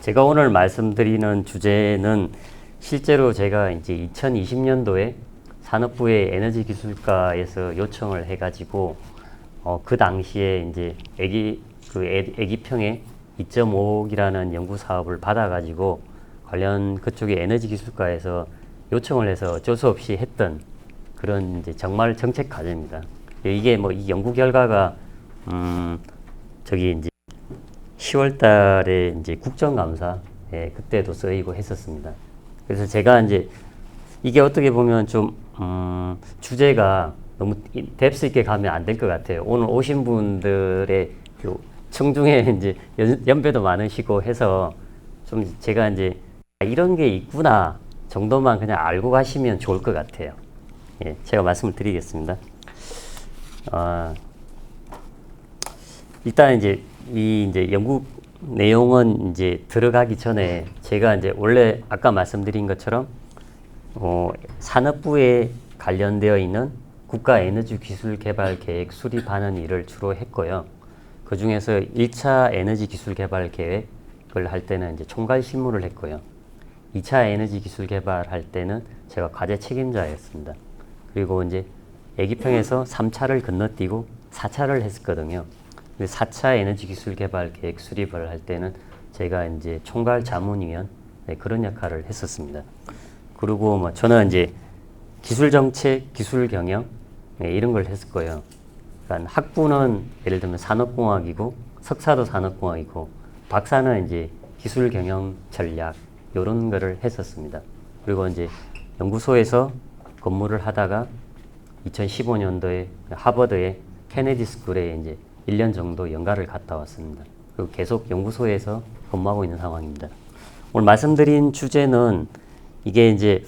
제가 오늘 말씀드리는 주제는 실제로 제가 이제 2020년도에 산업부의 에너지기술과에서 요청을 해가지고 그 당시에 이제 애기평에 2.5억이라는 연구 사업을 받아가지고 관련 그쪽의 에너지기술과에서 요청을 해서 어쩔 수 없이 했던 그런 이제 정말 정책 과제입니다. 이게 뭐 이 연구 결과가 저기 이제 10월 달에 이제 국정감사 그때도 쓰이고 했었습니다. 그래서 제가 이제 이게 어떻게 보면 좀 주제가 너무 뎁스 있게 가면 안 될 것 같아요. 오늘 오신 분들의 그 청중에 이제 연배도 많으시고 해서 좀 제가 이제 이런 게 있구나 정도만 그냥 알고 가시면 좋을 것 같아요. 예, 제가 말씀을 드리겠습니다. 일단 이제 이제 연구 내용은 이제 들어가기 전에 제가 이제 원래 아까 말씀드린 것처럼 산업부에 관련되어 있는 국가 에너지 기술 개발 계획 수립하는 일을 주로 했고요. 그 중에서 1차 에너지 기술 개발 계획을 할 때는 이제 총괄 실무를 했고요. 2차 에너지 기술 개발할 때는 제가 과제 책임자였습니다. 그리고 이제 애기평에서 3차를 건너뛰고 4차를 했었거든요. 4차 에너지 기술 개발 계획 수립을 할 때는 제가 이제 총괄 자문위원 그런 역할을 했었습니다. 그리고 뭐 저는 이제 기술 정책, 기술 경영 이런 걸 했을 거예요. 그러니까 학부는 예를 들면 산업공학이고 석사도 산업공학이고 박사는 이제 기술 경영 전략 이런 거를 했었습니다. 그리고 이제 연구소에서 근무를 하다가 2015년도에 하버드의 케네디 스쿨에 이제 1년 정도 연가를 갔다 왔습니다. 그리고 계속 연구소에서 근무하고 있는 상황입니다. 오늘 말씀드린 주제는 이게 이제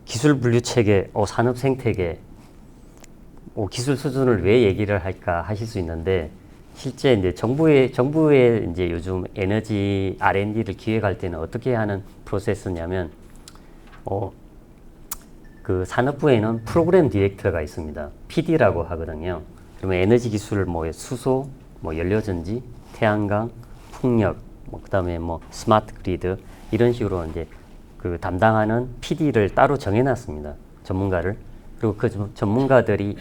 기술 분류 체계, 산업 생태계, 기술 수준을 왜 얘기를 할까 하실 수 있는데 실제 이제 정부의 이제 요즘 에너지 R&D를 기획할 때는 어떻게 하는 프로세스냐면 그 산업부에는 프로그램 디렉터가 있습니다. PD라고 하거든요. 그러면 에너지 기술 수소, 연료전지, 태양광, 풍력, 그다음에 스마트 그리드 이런 식으로 이제 그 담당하는 PD를 따로 정해놨습니다. 전문가를. 그리고 그 전문가들이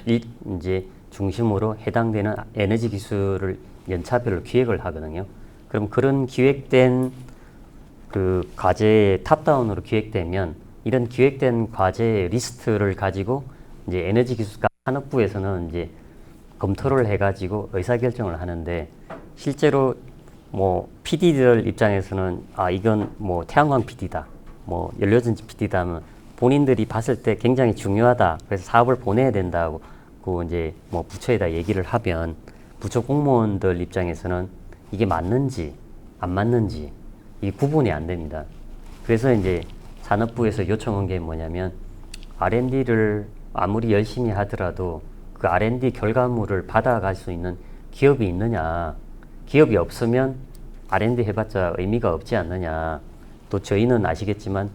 이제 중심으로 해당되는 에너지 기술을 연차별로 기획을 하거든요. 그럼 그런 기획된 그 과제의 탑다운으로 기획되면 이런 기획된 과제의 리스트를 가지고 이제 에너지 기술과 산업부에서는 이제 검토를 해가지고 의사결정을 하는데 실제로 PD들 입장에서는 이건 태양광 PD다, 연료전지 PD다 하면 본인들이 봤을 때 굉장히 중요하다. 그래서 사업을 보내야 된다고 이제 부처에다 얘기를 하면 부처 공무원들 입장에서는 이게 맞는지 안 맞는지 이 구분이 안 됩니다. 그래서 이제 산업부에서 요청한 게 뭐냐면 R&D를 아무리 열심히 하더라도 그 R&D 결과물을 받아갈 수 있는 기업이 있느냐, 기업이 없으면 R&D 해봤자 의미가 없지 않느냐. 또 저희는 아시겠지만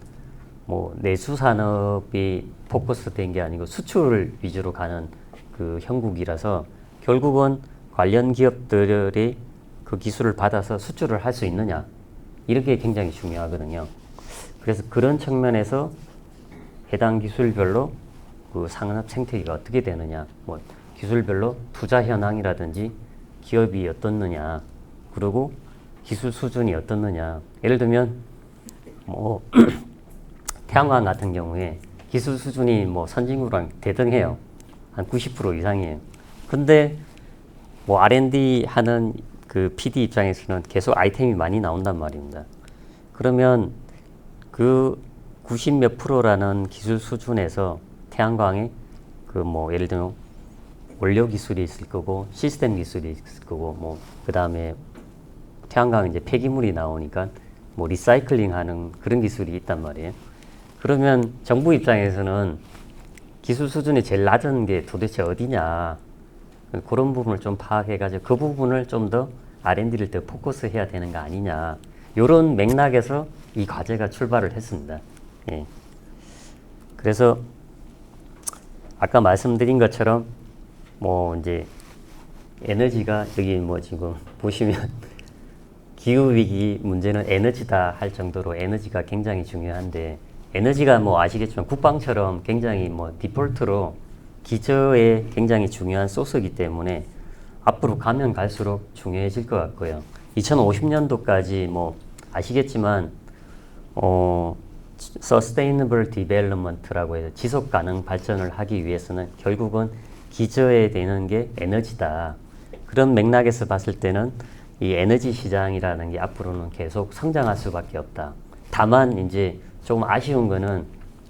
내수 산업이 포커스 된 게 아니고 수출 위주로 가는 그 형국이라서 결국은 관련 기업들이 그 기술을 받아서 수출을 할 수 있느냐 이런 게 굉장히 중요하거든요. 그래서 그런 측면에서 해당 기술별로 그 산업 생태계가 어떻게 되느냐, 기술별로 투자 현황이라든지 기업이 어떻느냐, 그리고 기술 수준이 어떻느냐. 예를 들면 태양광 같은 경우에 기술 수준이 선진국랑 대등해요. 한 90% 이상이에요. 근데 R&D 하는 그 PD 입장에서는 계속 아이템이 많이 나온단 말입니다. 그러면 그 90 몇 프로라는 기술 수준에서 태양광에 예를 들면 원료 기술이 있을 거고 시스템 기술이 있을 거고 그 다음에 태양광 이제 폐기물이 나오니까 리사이클링 하는 그런 기술이 있단 말이에요. 그러면 정부 입장에서는 기술 수준이 제일 낮은 게 도대체 어디냐 그런 부분을 좀 파악해가지고 그 부분을 좀 더 R&D를 더 포커스해야 되는 거 아니냐 이런 맥락에서 이 과제가 출발을 했습니다. 예. 그래서 아까 말씀드린 것처럼 이제 에너지가 여기 지금 보시면 기후 위기 문제는 에너지다 할 정도로 에너지가 굉장히 중요한데 에너지가 뭐 아시겠지만 국방처럼 굉장히 뭐 디폴트로 기저에 굉장히 중요한 소스이기 때문에 앞으로 가면 갈수록 중요해질 것 같고요. 2050년도까지 뭐 아시겠지만 Sustainable Development라고 해서 지속 가능 발전을 하기 위해서는 결국은 기저에 되는 게 에너지다. 그런 맥락에서 봤을 때는 이 에너지 시장이라는 게 앞으로는 계속 성장할 수밖에 없다. 다만 이제 조금 아쉬운 거는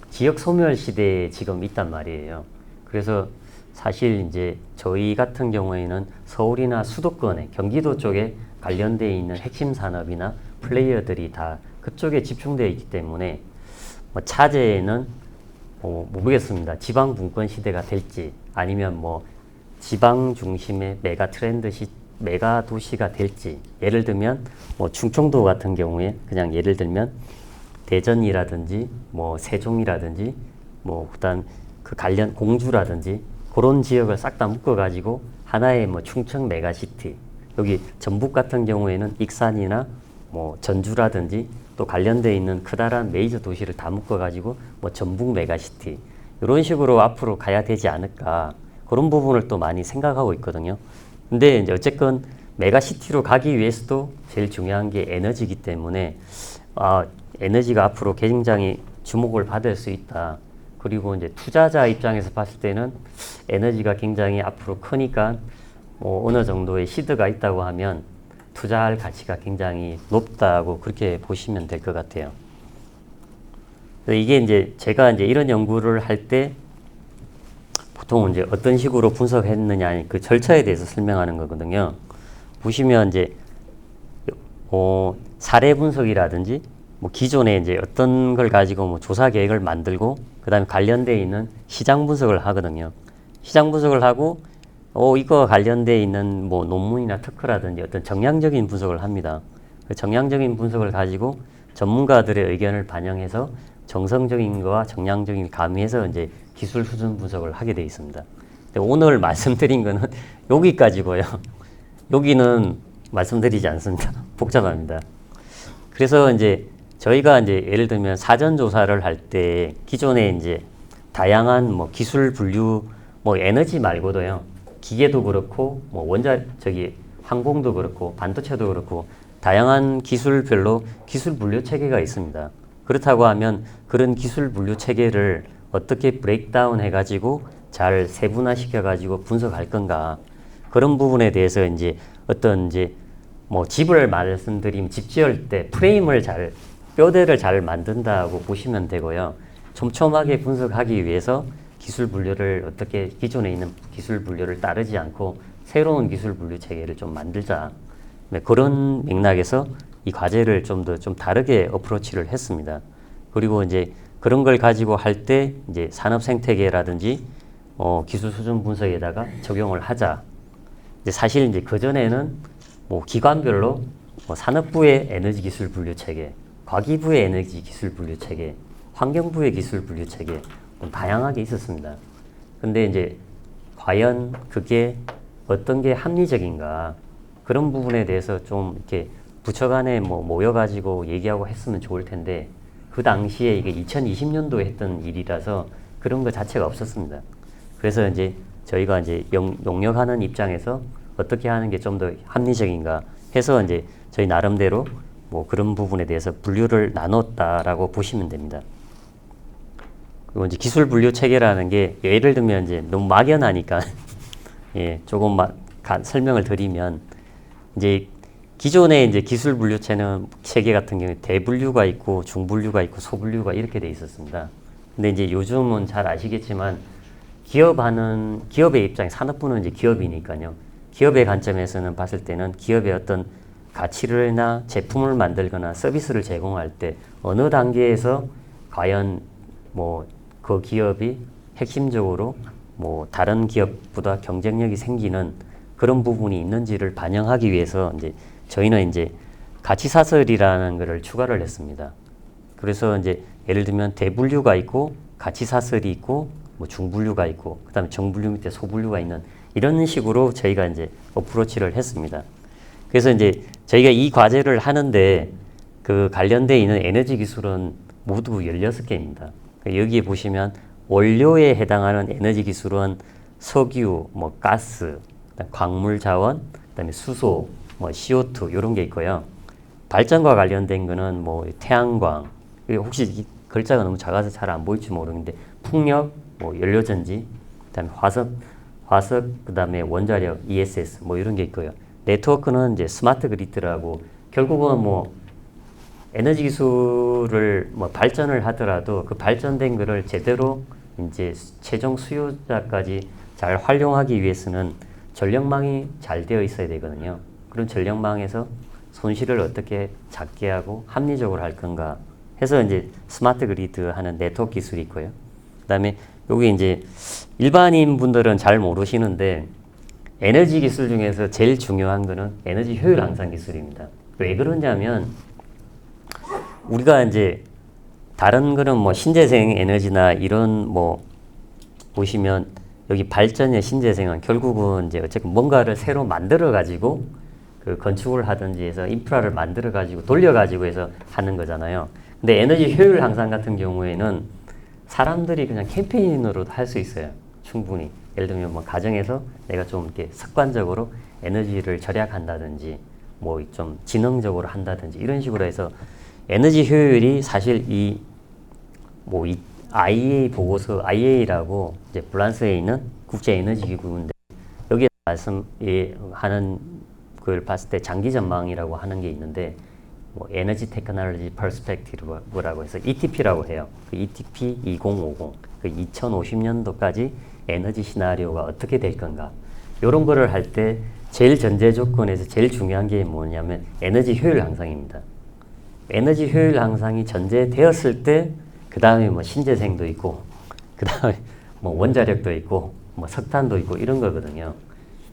지역 소멸 시대에 지금 있단 말이에요. 그래서 사실 이제 저희 같은 경우에는 서울이나 수도권에 경기도 쪽에 관련되어 있는 핵심 산업이나 플레이어들이 다 그쪽에 집중되어 있기 때문에 뭐 차제에는 모르겠습니다. 지방 분권 시대가 될지 아니면 뭐 지방 중심의 메가 도시가 될지 예를 들면 뭐 충청도 같은 경우에 그냥 예를 들면 대전이라든지 뭐 세종이라든지 뭐 그다음 그 관련 공주라든지 그런 지역을 싹 다 묶어 가지고 하나의 뭐 충청 메가시티 여기 전북 같은 경우에는 익산이나 뭐 전주라든지 또 관련되어 있는 커다란 메이저 도시를 다 묶어 가지고 뭐 전북 메가시티 이런 식으로 앞으로 가야 되지 않을까 그런 부분을 또 많이 생각하고 있거든요. 근데 이제 어쨌건 메가시티로 가기 위해서도 제일 중요한 게 에너지이기 때문에 에너지가 앞으로 굉장히 주목을 받을 수 있다. 그리고 이제 투자자 입장에서 봤을 때는 에너지가 굉장히 앞으로 크니까 뭐 어느 정도의 시드가 있다고 하면 투자할 가치가 굉장히 높다고 그렇게 보시면 될 것 같아요. 이게 이제 제가 이제 이런 연구를 할 때 보통 이제 어떤 식으로 분석했느냐 그 절차에 대해서 설명하는 거거든요. 보시면 이제 사례 분석이라든지 뭐 기존에 이제 어떤 걸 가지고 뭐 조사 계획을 만들고 그다음에 관련되어 있는 시장 분석을 하거든요. 시장 분석을 하고 이거 관련되어 있는 뭐 논문이나 특허라든지 어떤 정량적인 분석을 합니다. 그 정량적인 분석을 가지고 전문가들의 의견을 반영해서 정성적인 거와 정량적인 가미해서 이제 기술 수준 분석을 하게 되어 있습니다. 근데 오늘 말씀드린 거는 여기까지고요. 여기는 말씀드리지 않습니다. 복잡합니다. 그래서 이제 저희가 이제 예를 들면 사전 조사를 할 때 기존에 이제 다양한 뭐 기술 분류 뭐 에너지 말고도요. 기계도 그렇고 뭐 항공도 그렇고 반도체도 그렇고 다양한 기술별로 기술 분류 체계가 있습니다. 그렇다고 하면 그런 기술 분류 체계를 어떻게 브레이크다운 해가지고 잘 세분화시켜가지고 분석할 건가 그런 부분에 대해서 이제 어떤 이제 뭐 집을 말씀드리면 집 지을 때 프레임을 뼈대를 잘 만든다고 보시면 되고요. 촘촘하게 분석하기 위해서 기술 분류를 어떻게 기존에 있는 기술 분류를 따르지 않고 새로운 기술 분류 체계를 좀 만들자. 그런 맥락에서 이 과제를 좀 다르게 어프로치를 했습니다. 그리고 이제 그런 걸 가지고 할 때 이제 산업 생태계라든지 기술 수준 분석에다가 적용을 하자. 이제 사실 이제 그 전에는 뭐 기관별로 뭐 산업부의 에너지 기술 분류 체계, 과기부의 에너지 기술 분류 체계, 환경부의 기술 분류 체계 다양하게 있었습니다. 근데 이제 과연 그게 어떤 게 합리적인가 그런 부분에 대해서 좀 이렇게 부처간에 뭐 모여가지고 얘기하고 했으면 좋을 텐데 그 당시에 이게 2020년도에 했던 일이라서 그런 거 자체가 없었습니다. 그래서 이제 저희가 이제 용역하는 입장에서 어떻게 하는 게 좀 더 합리적인가 해서 이제 저희 나름대로 뭐 그런 부분에 대해서 분류를 나눴다라고 보시면 됩니다. 그리고 이제 기술 분류 체계라는 게 예를 들면 이제 너무 막연하니까 예, 조금 설명을 드리면 이제 기존의 이제 기술 분류 체계 같은 경우에 대분류가 있고 중분류가 있고 소분류가 이렇게 돼 있었습니다. 근데 이제 요즘은 잘 아시겠지만 기업의 입장에 산업부는 이제 기업이니까요. 기업의 관점에서는 봤을 때는 기업의 어떤 가치를나 제품을 만들거나 서비스를 제공할 때 어느 단계에서 과연 뭐 그 기업이 핵심적으로 뭐 다른 기업보다 경쟁력이 생기는 그런 부분이 있는지를 반영하기 위해서 이제 저희는 이제 가치 사슬이라는 것을 추가를 했습니다. 그래서 이제 예를 들면 대분류가 있고 가치 사슬이 있고 뭐 중분류가 있고 그다음에 정분류 밑에 소분류가 있는 이런 식으로 저희가 이제 어프로치를 했습니다. 그래서 이제 저희가 이 과제를 하는데 그 관련돼 있는 에너지 기술은 모두 16개입니다. 여기에 보시면 원료에 해당하는 에너지 기술은 석유, 뭐 가스, 광물 자원, 그다음에 수소, 뭐 CO2 이런 게 있고요. 발전과 관련된 거는 뭐 태양광, 혹시 이 글자가 너무 작아서 잘 안 보일지 모르는데 풍력, 뭐 연료전지, 그다음에 화석, 그다음에 원자력, ESS 뭐 이런 게 있고요. 네트워크는 이제 스마트 그리드라고 결국은 뭐 에너지 기술을 뭐 발전을 하더라도 그 발전된 거를 제대로 이제 최종 수요자까지 잘 활용하기 위해서는 전력망이 잘 되어 있어야 되거든요. 그런 전력망에서 손실을 어떻게 작게 하고 합리적으로 할 건가 해서 이제 스마트 그리드 하는 네트워크 기술이 있고요. 그다음에 여기 이제 일반인 분들은 잘 모르시는데 에너지 기술 중에서 제일 중요한 거는 에너지 효율 향상 기술입니다. 왜 그러냐면 우리가 이제 다른 거는 뭐 신재생 에너지나 이런 뭐 보시면 여기 발전의 신재생은 결국은 이제 어쨌든 뭔가를 새로 만들어 가지고 그 건축을 하든지 해서 인프라를 만들어 가지고 돌려 가지고 해서 하는 거잖아요. 근데 에너지 효율 향상 같은 경우에는 사람들이 그냥 캠페인으로도 할 수 있어요. 충분히. 예를 들면 뭐 가정에서 내가 좀 이렇게 습관적으로 에너지를 절약한다든지 뭐 좀 지능적으로 한다든지 이런 식으로 해서 에너지 효율이 사실 이 IEA 보고서 IEA라고 이제 프랑스에 있는 국제 에너지 기구인데 여기에 말씀하는 그걸 봤을 때 장기 전망이라고 하는 게 있는데 뭐 에너지 테크놀로지 퍼스펙티브라고 해서 ETP라고 해요. 그 ETP 2050, 그 2050년도까지 에너지 시나리오가 어떻게 될 건가 이런 거를 할 때 제일 전제 조건에서 제일 중요한 게 뭐냐면 에너지 효율 향상입니다. 에너지 효율 향상이 전제되었을 때 그 다음에 뭐 신재생도 있고 그 다음에 뭐 원자력도 있고 뭐 석탄도 있고 이런 거거든요.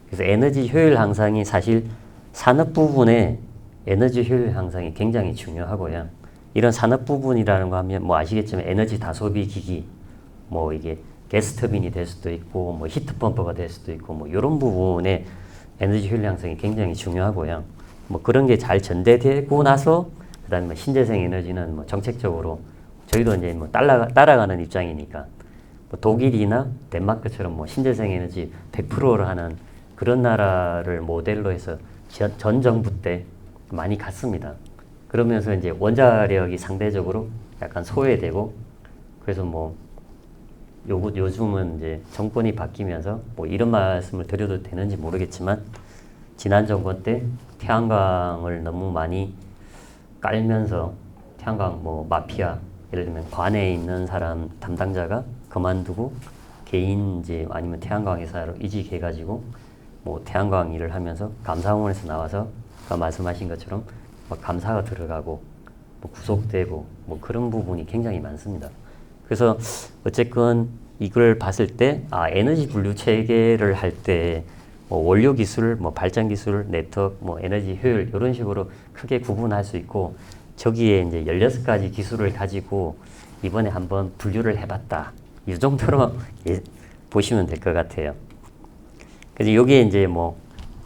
그래서 에너지 효율 향상이 사실 산업 부분에 에너지 효율 향상이 굉장히 중요하고요. 이런 산업 부분이라는 거 하면 뭐 아시겠지만 에너지 다소비 기기, 뭐 이게 가스 터빈이 될 수도 있고 뭐 히트 펌프가 될 수도 있고 뭐 이런 부분에 에너지 효율 향상이 굉장히 중요하고요. 뭐 그런 게 잘 전제되고 나서 그다음에 뭐 신재생 에너지는 뭐 정책적으로 저희도 이제 뭐 따라가는 입장이니까 뭐 독일이나 덴마크처럼 뭐 신재생 에너지 100%를 하는 그런 나라를 모델로 해서 전 정부 때 많이 갔습니다. 그러면서 이제 원자력이 상대적으로 약간 소외되고 그래서 뭐 요즘은 이제 정권이 바뀌면서 뭐 이런 말씀을 드려도 되는지 모르겠지만 지난 정권 때 태양광을 너무 많이 깔면서 태양광 뭐 마피아 예를 들면 관에 있는 사람 담당자가 그만두고 개인 이제 아니면 태양광 회사로 이직해가지고 뭐 태양광 일을 하면서 감사원에서 나와서 아까 말씀하신 것처럼 뭐 감사가 들어가고 뭐 구속되고 뭐 그런 부분이 굉장히 많습니다. 그래서 어쨌건 이걸 봤을 때 에너지 분류 체계를 할 때 뭐 원료 기술, 뭐 발전 기술, 네트워크, 뭐 에너지 효율 이런 식으로 크게 구분할 수 있고 저기에 이제 16가지 기술을 가지고 이번에 한번 분류를 해봤다. 이 정도로 보시면 될 것 같아요. 그래서 여기에 이제 뭐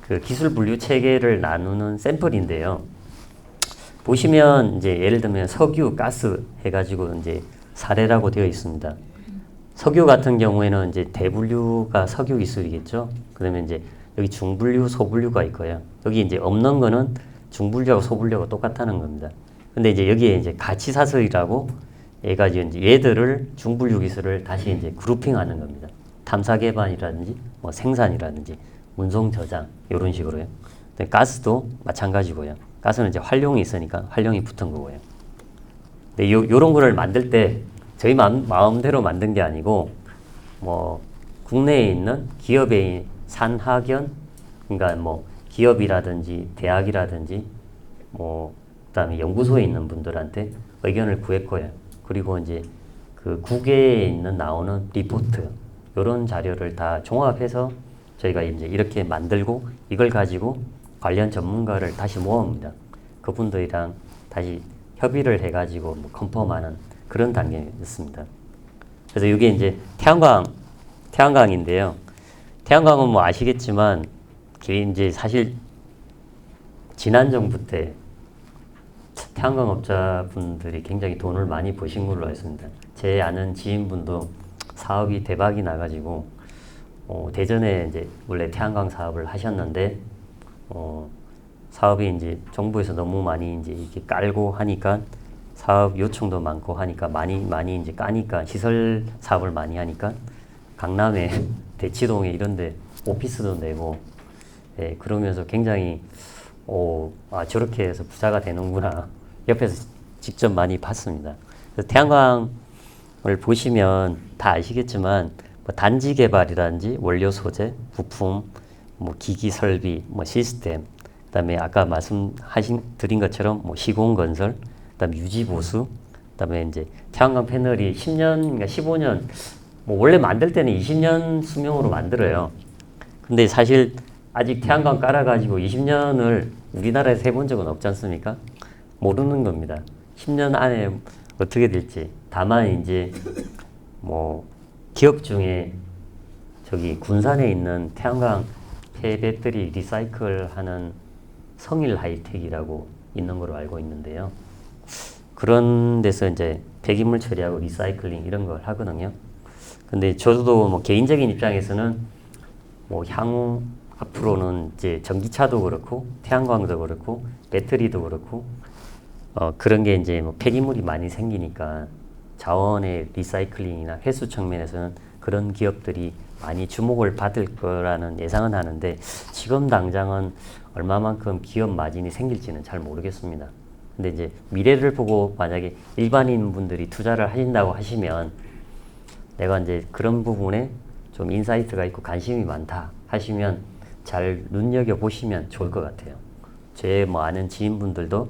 그 기술 분류 체계를 나누는 샘플인데요. 보시면 이제 예를 들면 석유, 가스 해가지고 이제 사례라고 되어 있습니다. 석유 같은 경우에는 이제 대분류가 석유 기술이겠죠. 그러면 이제 여기 중분류, 소분류가 있고요. 여기 이제 없는 거는 중분류하고 소분류하고 똑같다는 겁니다. 근데 이제 여기에 이제 가치 사슬이라고 얘가 이제 얘들을 중분류 기술을 다시 이제 그룹핑하는 겁니다. 탐사 개발이라든지 뭐 생산이라든지 운송 저장 이런 식으로요. 근데 가스도 마찬가지고요. 가스는 이제 활용이 있으니까 활용이 붙은 거고요. 근데 요런 거를 만들 때 저희 마음대로 만든 게 아니고 뭐 국내에 있는 기업의 산학연 그러니까 뭐 기업이라든지 대학이라든지 뭐 그다음에 연구소에 있는 분들한테 의견을 구했고요. 그리고 이제 그 국외에 있는 나오는 리포트 이런 자료를 다 종합해서 저희가 이제 이렇게 만들고 이걸 가지고 관련 전문가를 다시 모읍니다. 그분들이랑 다시 협의를 해가지고 뭐 컨펌하는 그런 단계였습니다. 그래서 이게 이제 태양광인데요. 태양광은 뭐 아시겠지만 이제 사실 지난 정부 때 태양광 업자분들이 굉장히 돈을 많이 버신 걸로 알습니다. 제 아는 지인분도 사업이 대박이 나가지고 대전에 이제 원래 태양광 사업을 하셨는데 사업이 이제 정부에서 너무 많이 이제 이렇게 깔고 하니까 사업 요청도 많고 하니까 많이 이제 까니까 시설 사업을 많이 하니까 강남에 대치동에 이런데 오피스도 내고 예, 그러면서 굉장히 저렇게 해서 부자가 되는구나 옆에서 직접 많이 봤습니다. 그래서 태양광을 보시면 다 아시겠지만 뭐 단지 개발이라든지 원료 소재, 부품, 뭐 기기 설비, 뭐 시스템, 그다음에 아까 드린 것처럼 뭐 시공 건설, 그다음에 유지 보수, 그다음에 이제 태양광 패널이 10년인가 15년 뭐 원래 만들 때는 20년 수명으로 만들어요. 근데 사실 아직 태양광 깔아가지고 20년을 우리나라에서 해본 적은 없지 않습니까? 모르는 겁니다. 10년 안에 어떻게 될지. 다만 이제 뭐 기업 중에 저기 군산에 있는 태양광 폐배터리 리사이클하는 성일 하이텍이라고 있는 걸로 알고 있는데요. 그런 데서 이제 폐기물 처리하고 리사이클링 이런 걸 하거든요. 근데 저도 뭐 개인적인 입장에서는 뭐 향후 앞으로는 이제 전기차도 그렇고 태양광도 그렇고 배터리도 그렇고 그런 게 이제 뭐 폐기물이 많이 생기니까 자원의 리사이클링이나 회수 측면에서는 그런 기업들이 많이 주목을 받을 거라는 예상은 하는데 지금 당장은 얼마만큼 기업 마진이 생길지는 잘 모르겠습니다. 근데 이제 미래를 보고 만약에 일반인 분들이 투자를 하신다고 하시면 내가 이제 그런 부분에 좀 인사이트가 있고 관심이 많다 하시면 잘 눈여겨보시면 좋을 것 같아요. 제 뭐 아는 지인분들도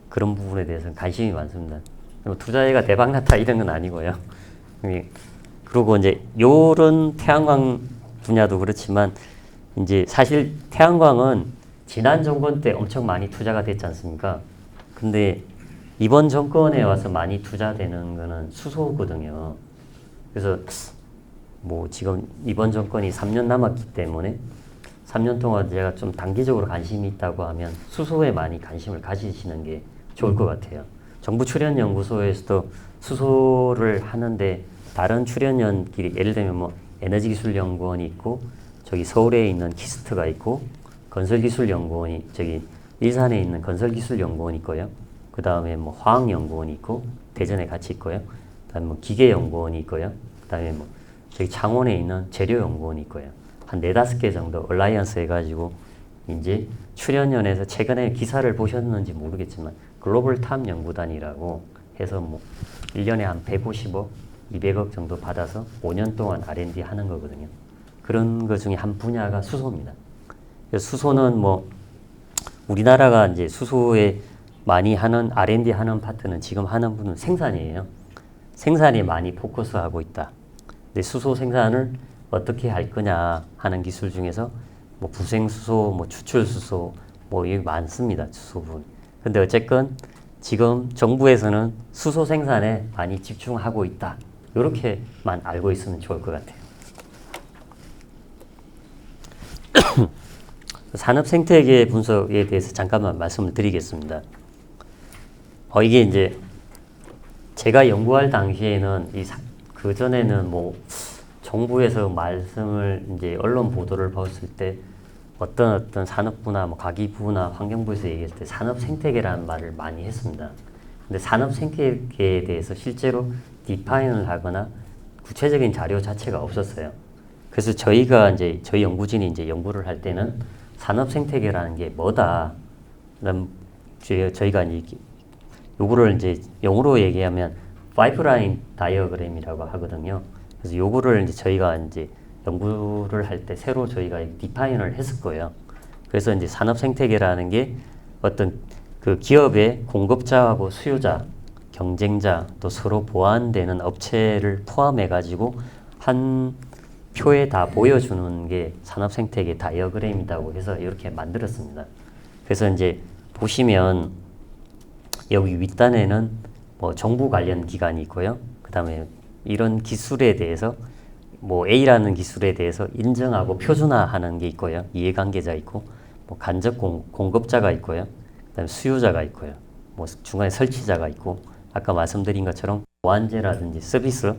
그런 부분에 대해서는 관심이 많습니다. 투자회가 대박났다 이런 건 아니고요. 그리고 이제 요런 태양광 분야도 그렇지만 이제 사실 태양광은 지난 정권 때 엄청 많이 투자가 됐지 않습니까? 근데 이번 정권에 와서 많이 투자되는 거는 수소거든요. 그래서 뭐 지금 이번 정권이 3년 남았기 때문에 3년 동안 제가 좀 단기적으로 관심이 있다고 하면 수소에 많이 관심을 가지시는 게 좋을 것 같아요. 정부 출연연구소에서도 수소를 하는데 다른 출연연끼리 예를 들면 뭐 에너지기술연구원이 있고 저기 서울에 있는 키스트가 있고 건설기술연구원이 저기 일산에 있는 건설기술연구원이 있고요. 그 다음에 뭐 화학연구원이 있고 대전에 같이 있고요. 그 다음에 뭐 기계연구원이 있고요. 그 다음에 뭐 저기 창원에 있는 재료연구원이 있고요. 한 4-5개 정도 얼라이언스 해가지고 이제 출연연에서 최근에 기사를 보셨는지 모르겠지만 글로벌 탑 연구단이라고 해서 뭐 1년에 한 150억, 200억 정도 받아서 5년 동안 R&D 하는 거거든요. 그런 것 중에 한 분야가 수소입니다. 수소는 뭐 우리나라가 이제 수소에 많이 하는 R&D 하는 파트는 지금 하는 분은 생산이에요. 생산에 많이 포커스하고 있다. 근데 수소 생산을 어떻게 할 거냐 하는 기술 중에서 뭐 부생수소, 뭐 추출수소, 뭐 이게 많습니다. 수소분. 근데 어쨌건 지금 정부에서는 수소 생산에 많이 집중하고 있다. 이렇게만 알고 있으면 좋을 것 같아요. 산업 생태계 분석에 대해서 잠깐만 말씀을 드리겠습니다. 이게 이제 제가 연구할 당시에는 그 전에는 뭐 정부에서 말씀을 이제 언론 보도를 봤을 때 어떤 산업부나 뭐 과기부나 환경부에서 얘기할 때 산업 생태계라는 말을 많이 했습니다. 근데 산업 생태계에 대해서 실제로 디파인을 하거나 구체적인 자료 자체가 없었어요. 그래서 저희가 이제 저희 연구진이 이제 연구를 할 때는 산업 생태계라는 게 뭐다. 저희가 이제 요거를 이제 영어로 얘기하면 파이프라인 다이어그램이라고 하거든요. 그래서 요거를 이제 저희가 이제 연구를 할 때 새로 저희가 디파인을 했을 거예요. 그래서 이제 산업 생태계라는 게 어떤 그 기업의 공급자하고 수요자, 경쟁자, 또 서로 보완되는 업체를 포함해 가지고 한 표에 다 보여주는 게 산업 생태계 다이어그램이라고 해서 이렇게 만들었습니다. 그래서 이제 보시면 여기 윗단에는 뭐 정부 관련 기관이 있고요. 그 다음에 이런 기술에 대해서 뭐 A라는 기술에 대해서 인정하고 표준화하는 게 있고요. 이해관계자 있고 뭐 간접 공급자가 있고요. 그다음에 수요자가 있고요. 뭐 중간에 설치자가 있고 아까 말씀드린 것처럼 보안제라든지 서비스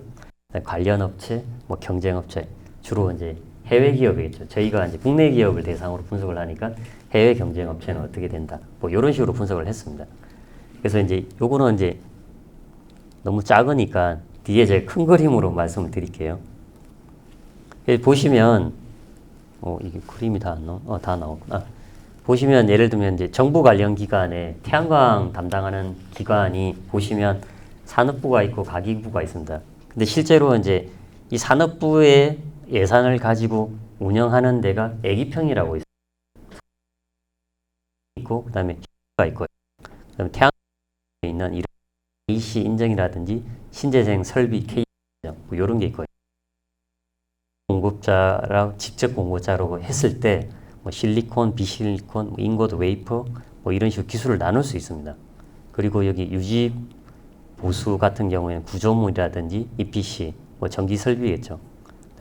관련 업체, 뭐 경쟁 업체 주로 이제 해외 기업이겠죠. 저희가 이제 국내 기업을 대상으로 분석을 하니까 해외 경쟁 업체는 어떻게 된다. 뭐 이런 식으로 분석을 했습니다. 그래서 이제 요거는 이제 너무 작으니까 뒤에 제가 큰 그림으로 말씀을 드릴게요. 보시면 이게 그림이 다 안 나오, 다 나오구나. 보시면 예를 들면 이제 정부 관련 기관에 태양광 담당하는 기관이 보시면 산업부가 있고 가기부가 있습니다. 근데 실제로 이제 이 산업부의 예산을 가지고 운영하는 데가 애기평이라고 있고, 그다음에 가 있고, 그다음에 태양광에 있는 이런 AC 인증이라든지 신재생 설비 K 뭐 이런 게 있고, 공급자랑 직접 공급자라고 했을 때 뭐 실리콘, 비실리콘, 뭐 인고드, 웨이퍼 뭐 이런 식으로 기술을 나눌 수 있습니다. 그리고 여기 유지 보수 같은 경우에는 구조물이라든지 EPC, 뭐 전기 설비겠죠.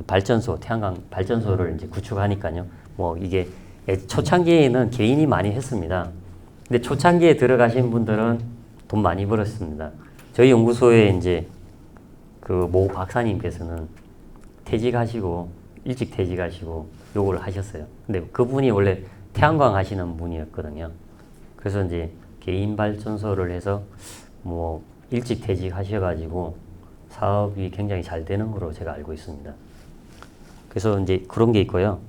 발전소, 태양광 발전소를 이제 구축하니까요. 뭐 이게 초창기에는 개인이 많이 했습니다. 근데 초창기에 들어가신 분들은 돈 많이 벌었습니다. 저희 연구소에 이제 그 모 박사님께서는 일찍 퇴직하시고 요걸 하셨어요. 근데 그분이 원래 태양광 하시는 분이었거든요. 그래서 이제 개인 발전소를 해서 뭐 일찍 퇴직하셔가지고 사업이 굉장히 잘 되는 거로 제가 알고 있습니다. 그래서 이제 그런 게 있고요.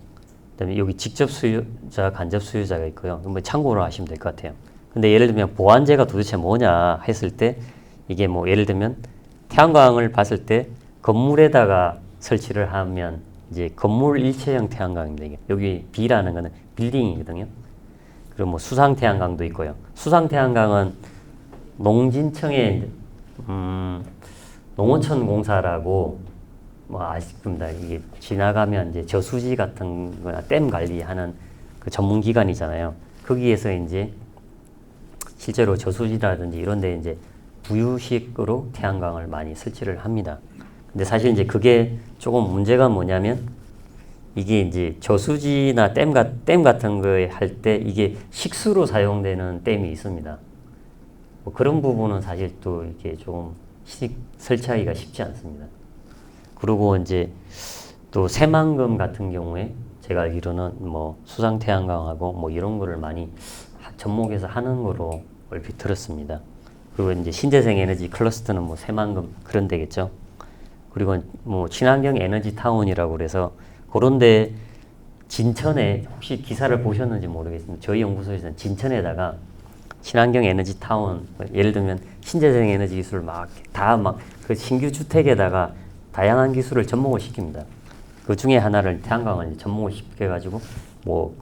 그다음에 여기 직접 수요자, 간접 수요자가 있고요. 뭐 참고로 하시면 될 것 같아요. 근데 예를 들면 보안제가 도대체 뭐냐 했을 때 이게 뭐 예를 들면 태양광을 봤을 때 건물에다가 설치를 하면 이제 건물 일체형 태양광입니다. 이게. 여기 B라는 거는 빌딩이거든요. 그리고 뭐 수상 태양광도 있고요. 수상 태양광은 농진청의 농어촌 공사라고 뭐 아실 겁니다. 이게 지나가면 이제 저수지 같은 거나 댐 관리하는 그 전문 기관이잖아요. 거기에서 이제 실제로 저수지라든지 이런 데 이제 부유식으로 태양광을 많이 설치를 합니다. 근데 사실 이제 그게 조금 문제가 뭐냐면 이게 이제 저수지나 댐 같은 거에 할 때 이게 식수로 사용되는 댐이 있습니다. 뭐 그런 부분은 사실 또 이렇게 조금 설치하기가 쉽지 않습니다. 그리고 이제 또 새만금 같은 경우에 제가 알기로는 뭐 수상 태양광하고 뭐 이런 거를 많이 접목해서 하는 거로 얼핏 들었습니다. 그리고 이제 신재생 에너지 클러스터는 뭐 새만금 그런 데겠죠. 그리고 뭐 친환경 에너지 타운이라고 그래서 그런데 진천에 혹시 기사를 보셨는지 모르겠습니다. 저희 연구소에서는 진천에다가 친환경 에너지 타운 예를 들면 신재생 에너지 기술을 그 신규 주택에다가 다양한 기술을 접목을 시킵니다. 그 중에 하나를 태양광을 접목을 시켜가지고 뭐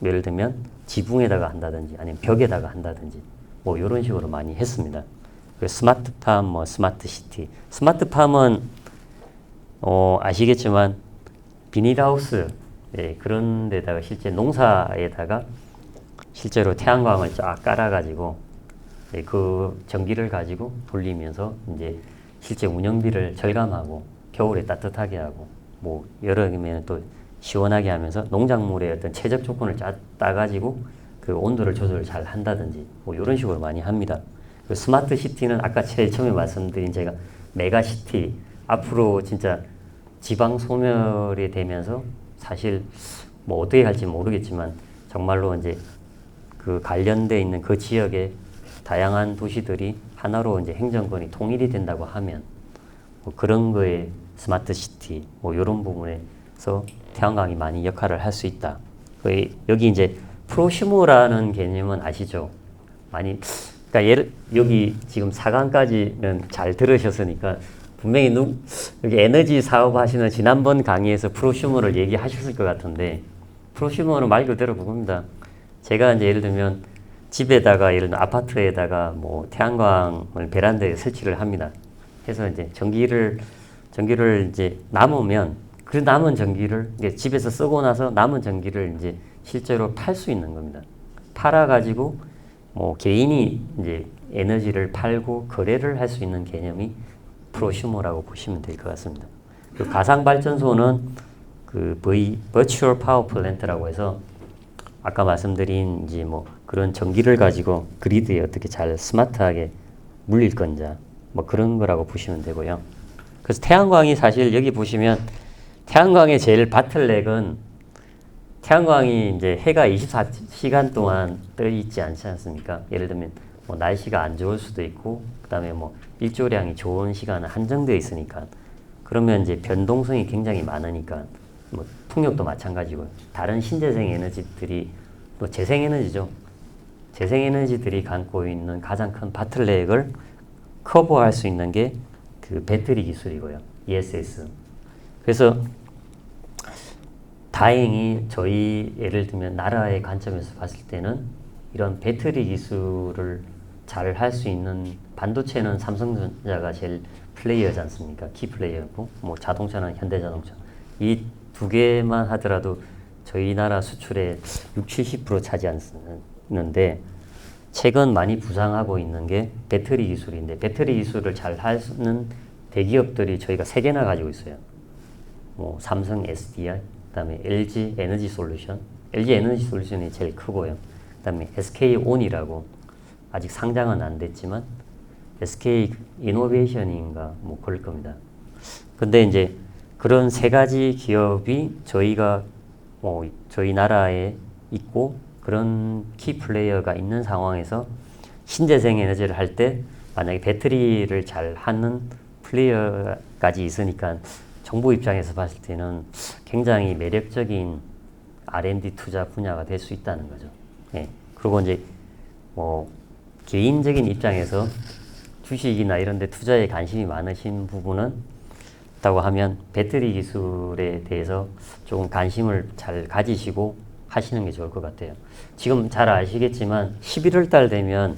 예를 들면 지붕에다가 한다든지 아니면 벽에다가 한다든지 뭐 이런 식으로 많이 했습니다. 스마트팜, 뭐 스마트시티. 스마트팜은 아시겠지만 비닐하우스 그런 데다가 실제 농사에다가 실제로 태양광을 쫙 깔아가지고 그 전기를 가지고 돌리면서 이제 실제 운영비를 절감하고 겨울에 따뜻하게 하고 뭐 여름에는 또 시원하게 하면서 농작물의 어떤 최적 조건을 따가지고 그 온도를 조절을 잘 한다든지 뭐 이런 식으로 많이 합니다. 그 스마트 시티는 아까 제일 처음에 말씀드린 제가 메가시티 앞으로 진짜 지방 소멸이 되면서 사실 뭐 어떻게 할지 모르겠지만 정말로 이제 그 관련돼 있는 그 지역의 다양한 도시들이 하나로 이제 행정권이 통일이 된다고 하면 뭐 그런 거에 스마트 시티 뭐 이런 부분에서 태양광이 많이 역할을 할 수 있다. 여기 이제 프로슈머라는 개념은 아시죠? 그러니까 여기 지금 4강까지는 잘 들으셨으니까 분명히 여기 에너지 사업 하시는 지난번 강의에서 프로슈머를 얘기하셨을 것 같은데 프로슈머는 말 그대로 그겁니다. 제가 이제 예를 들면 집에다가 예를 들면 아파트에다가 뭐 태양광을 베란다에 설치를 합니다. 해서 이제 전기를 이제 남으면 그 남은 전기를 이제 집에서 쓰고 나서 남은 전기를 이제 실제로 팔 수 있는 겁니다. 팔아가지고 뭐 개인이 이제 에너지를 팔고 거래를 할 수 있는 개념이 프로슈머라고 보시면 될 것 같습니다. 그 가상 발전소는 그 Virtual Power Plant라고 해서 아까 말씀드린 이제 뭐 그런 전기를 가지고 그리드에 어떻게 잘 스마트하게 물릴 건지 뭐 그런 거라고 보시면 되고요. 그래서 태양광이 사실 여기 보시면 태양광의 제일 바틀렉은 태양광이 이제 해가 24시간 동안 떠 있지 않지 않습니까? 예를 들면 뭐 날씨가 안 좋을 수도 있고 그다음에 뭐 일조량이 좋은 시간은 한정되어 있으니까 그러면 이제 변동성이 굉장히 많으니까 뭐 풍력도 마찬가지고 다른 신재생 에너지들이 또 재생에너지죠. 재생에너지들이 갖고 있는 가장 큰 바틀렉을 커버할 수 있는 게 그 배터리 기술이고요. ESS. 그래서 다행히 저희 예를 들면 나라의 관점에서 봤을 때는 이런 배터리 기술을 잘 할 수 있는 반도체는 삼성전자가 제일 플레이어지 않습니까? 키 플레이어고 뭐 자동차는 현대자동차. 이 두 개만 하더라도 저희 나라 수출의 60-70% 차지하는데 최근 많이 부상하고 있는 게 배터리 기술인데 배터리 기술을 잘 하는 대기업들이 저희가 3개나 가지고 있어요. 뭐 삼성 SDI, 그다음에 LG 에너지 솔루션, LG 에너지 솔루션이 제일 크고요. 그다음에 SK 온이라고 아직 상장은 안 됐지만 SK 이노베이션인가 뭐 그럴 겁니다. 근데 이제 그런 3가지 기업이 저희가 뭐 저희 나라에 있고 그런 키 플레이어가 있는 상황에서 신재생 에너지를 할 때 만약에 배터리를 잘 하는 플레이어까지 있으니까 정부 입장에서 봤을 때는 굉장히 매력적인 R&D 투자 분야가 될 수 있다는 거죠. 예. 그리고 이제 뭐 개인적인 입장에서 주식이나 이런 데 투자에 관심이 많으신 부분은 있다고 하면 배터리 기술에 대해서 조금 관심을 잘 가지시고 하시는 게 좋을 것 같아요. 지금 잘 아시겠지만 11월 달 되면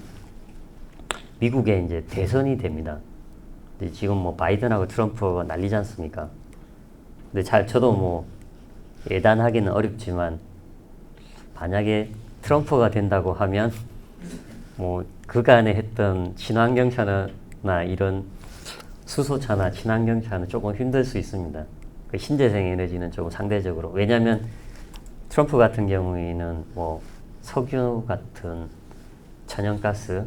미국에 이제 대선이 됩니다. 근데 지금 뭐 바이든하고 트럼프가 난리지 않습니까? 근데 저도 뭐 예단하기는 어렵지만 만약에 트럼프가 된다고 하면 뭐 그간에 했던 친환경차나 이런 수소차나 친환경차는 조금 힘들 수 있습니다. 그 신재생 에너지는 조금 상대적으로 왜냐하면 트럼프 같은 경우에는 뭐 석유 같은 천연가스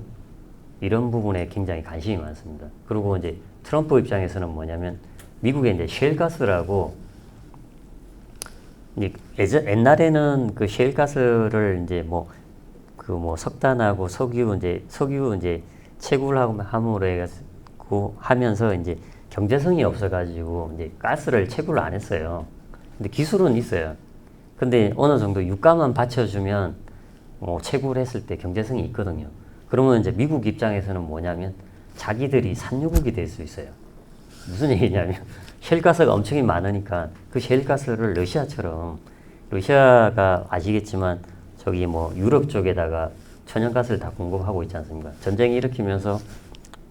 이런 부분에 굉장히 관심이 많습니다. 그리고 이제 트럼프 입장에서는 뭐냐면 미국에 이제 셰일가스라고 이제 옛날에는 그 셰일가스를 이제 뭐 그 뭐 석탄하고 석유 이제 채굴 함으로 해가지고 하면서 이제 경제성이 없어가지고 이제 가스를 채굴을 안 했어요. 근데 기술은 있어요. 근데 어느 정도 유가만 받쳐주면 뭐 채굴했을 때 경제성이 있거든요. 그러면 이제 미국 입장에서는 뭐냐면 자기들이 산유국이 될 수 있어요. 무슨 얘기냐면 셰일가스가 엄청 많으니까 그 셰일가스를 러시아가 아시겠지만 저기 뭐 유럽 쪽에다가 천연가스를 다 공급하고 있지 않습니까? 전쟁이 일으키면서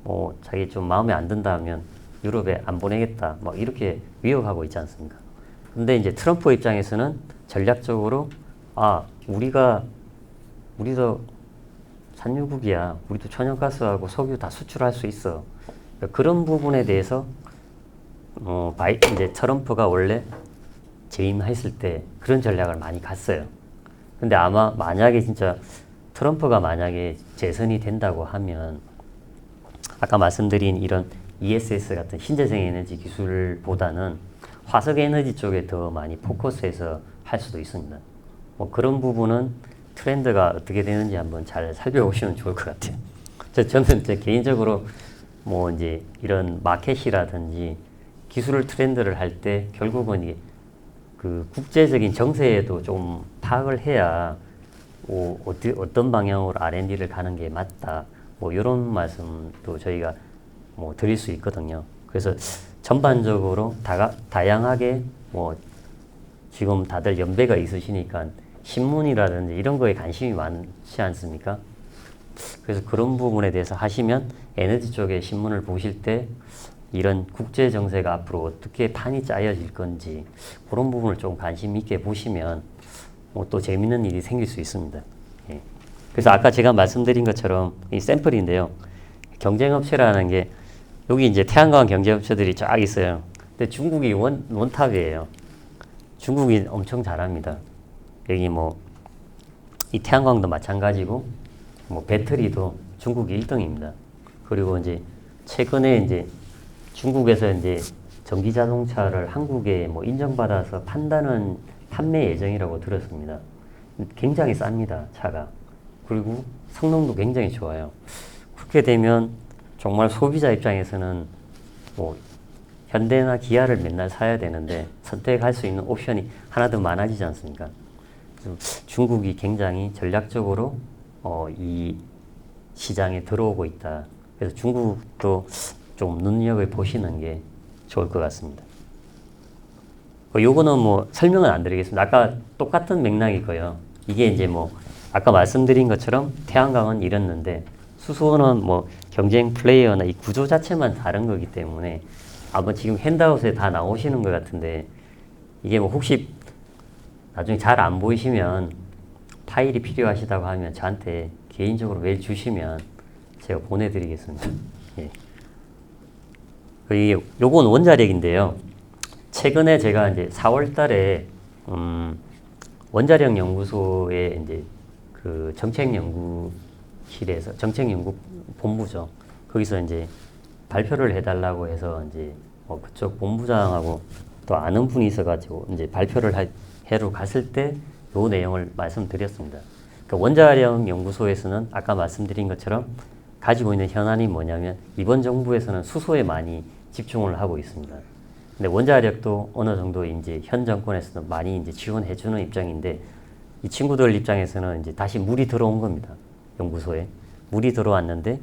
뭐 자기 좀 마음에 안 든다 하면 유럽에 안 보내겠다 뭐 이렇게 위협하고 있지 않습니까? 근데 이제 트럼프 입장에서는 전략적으로 우리도 산유국이야. 우리도 천연가스하고 석유 다 수출할 수 있어. 그러니까 그런 부분에 대해서 이제 트럼프가 원래 재임했을 때 그런 전략을 많이 갔어요. 근데 아마 만약에 진짜 트럼프가 만약에 재선이 된다고 하면 아까 말씀드린 이런 ESS 같은 신재생 에너지 기술보다는 화석 에너지 쪽에 더 많이 포커스해서 할 수도 있습니다. 뭐 그런 부분은 트렌드가 어떻게 되는지 한번 잘 살펴보시면 좋을 것 같아요. 저는 이제 개인적으로 뭐 이제 이런 마켓이라든지 기술 트렌드를 할 때 결국은 이게 그 국제적인 정세에도 좀 파악을 해야 어떤 방향으로 R&D를 가는 게 맞다. 뭐 이런 말씀도 저희가 뭐 드릴 수 있거든요. 그래서 전반적으로 다양하게 뭐 지금 다들 연배가 있으시니까 신문이라든지 이런 거에 관심이 많지 않습니까? 그래서 그런 부분에 대해서 하시면 에너지 쪽의 신문을 보실 때 이런 국제 정세가 앞으로 어떻게 판이 짜여질 건지 그런 부분을 좀 관심 있게 보시면 뭐 또 재밌는 일이 생길 수 있습니다. 예. 그래서 아까 제가 말씀드린 것처럼 이 샘플인데요. 경쟁업체라는 게 여기 이제 태양광 경쟁업체들이 쫙 있어요. 근데 중국이 원탑이에요. 중국이 엄청 잘합니다. 여기 뭐 이 태양광도 마찬가지고 뭐 배터리도 중국이 1등입니다. 그리고 이제 최근에 이제 중국에서 이제 전기 자동차를 한국에 뭐 인정받아서 판다는 판매 예정이라고 들었습니다. 굉장히 쌉니다, 차가. 그리고 성능도 굉장히 좋아요. 그렇게 되면 정말 소비자 입장에서는 뭐 현대나 기아를 맨날 사야 되는데 선택할 수 있는 옵션이 하나 더 많아지지 않습니까? 중국이 굉장히 전략적으로 이 시장에 들어오고 있다. 그래서 중국도 좀 눈여겨 보시는 게 좋을 것 같습니다. 요거는 뭐 설명은 안 드리겠습니다. 아까 똑같은 맥락이고요. 이게 이제 뭐 아까 말씀드린 것처럼 태양광은 이랬는데 수소는 뭐 경쟁 플레이어나 이 구조 자체만 다른 거기 때문에 아마 지금 핸드아웃에 다 나오시는 것 같은데 이게 뭐 혹시 나중에 잘 안 보이시면 파일이 필요하시다고 하면 저한테 개인적으로 메일 주시면 제가 보내드리겠습니다. 예. 요건 원자력인데요. 최근에 제가 이제 4월 달에 원자력 연구소에 이제 그 정책연구실에서 정책연구본부죠. 거기서 이제 발표를 해달라고 해서 이제 그쪽 본부장하고 또 아는 분이 있어가지고 이제 발표를 해로 갔을 때 요 내용을 말씀드렸습니다. 그러니까 원자력 연구소에서는 아까 말씀드린 것처럼 가지고 있는 현안이 뭐냐면 이번 정부에서는 수소에 많이 집중을 하고 있습니다. 근데 원자력도 어느 정도 이제 현 정권에서는 많이 이제 지원해주는 입장인데 이 친구들 입장에서는 이제 다시 물이 들어온 겁니다. 연구소에 물이 들어왔는데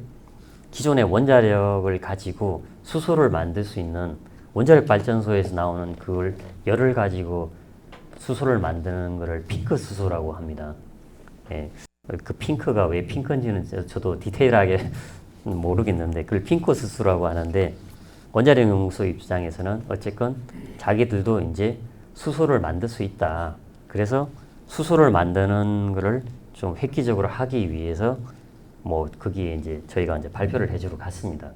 기존의 원자력을 가지고 수소를 만들 수 있는 원자력 발전소에서 나오는 그걸 열을 가지고 수소를 만드는 것을 핑크 수소라고 합니다. 예. 그 핑크가 왜 핑크인지는 저도 디테일하게 모르겠는데 그걸 핑크 수소라고 하는데 원자력 연구소 입장에서는 어쨌건 자기들도 이제 수소를 만들 수 있다. 그래서 수소를 만드는 것을 좀 획기적으로 하기 위해서 뭐 거기에 이제 저희가 이제 발표를 해주러 갔습니다.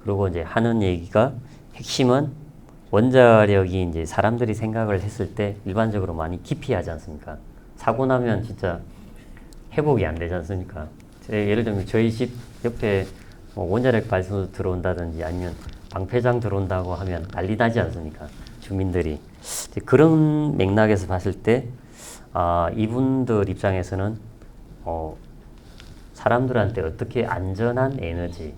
그리고 이제 하는 얘기가 핵심은 원자력이 이제 사람들이 생각을 했을 때 일반적으로 많이 기피하지 않습니까? 사고 나면 진짜 회복이 안 되지 않습니까? 예를 들면 저희 집 옆에 뭐 원자력 발전소 들어온다든지 아니면 방패장 들어온다고 하면 난리 나지 않습니까? 주민들이. 그런 맥락에서 봤을 때 이분들 입장에서는 사람들한테 어떻게 안전한 에너지,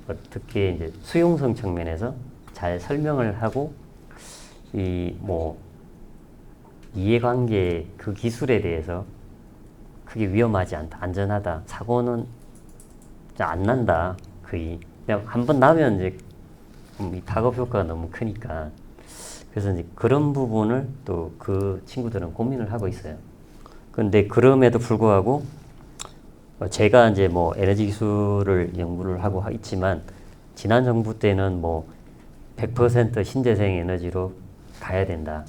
어떻게 이제 수용성 측면에서 잘 설명을 하고 이 뭐 이해관계 그 기술에 대해서 크게 위험하지 않다, 안전하다, 사고는 안 난다, 거의 그냥 한번 나면 이제 이 파급 효과가 너무 크니까 그래서 이제 그런 부분을 또 그 친구들은 고민을 하고 있어요. 그런데 그럼에도 불구하고 제가 이제 뭐 에너지 기술을 연구를 하고 있지만 지난 정부 때는 뭐 100% 신재생 에너지로 가야 된다.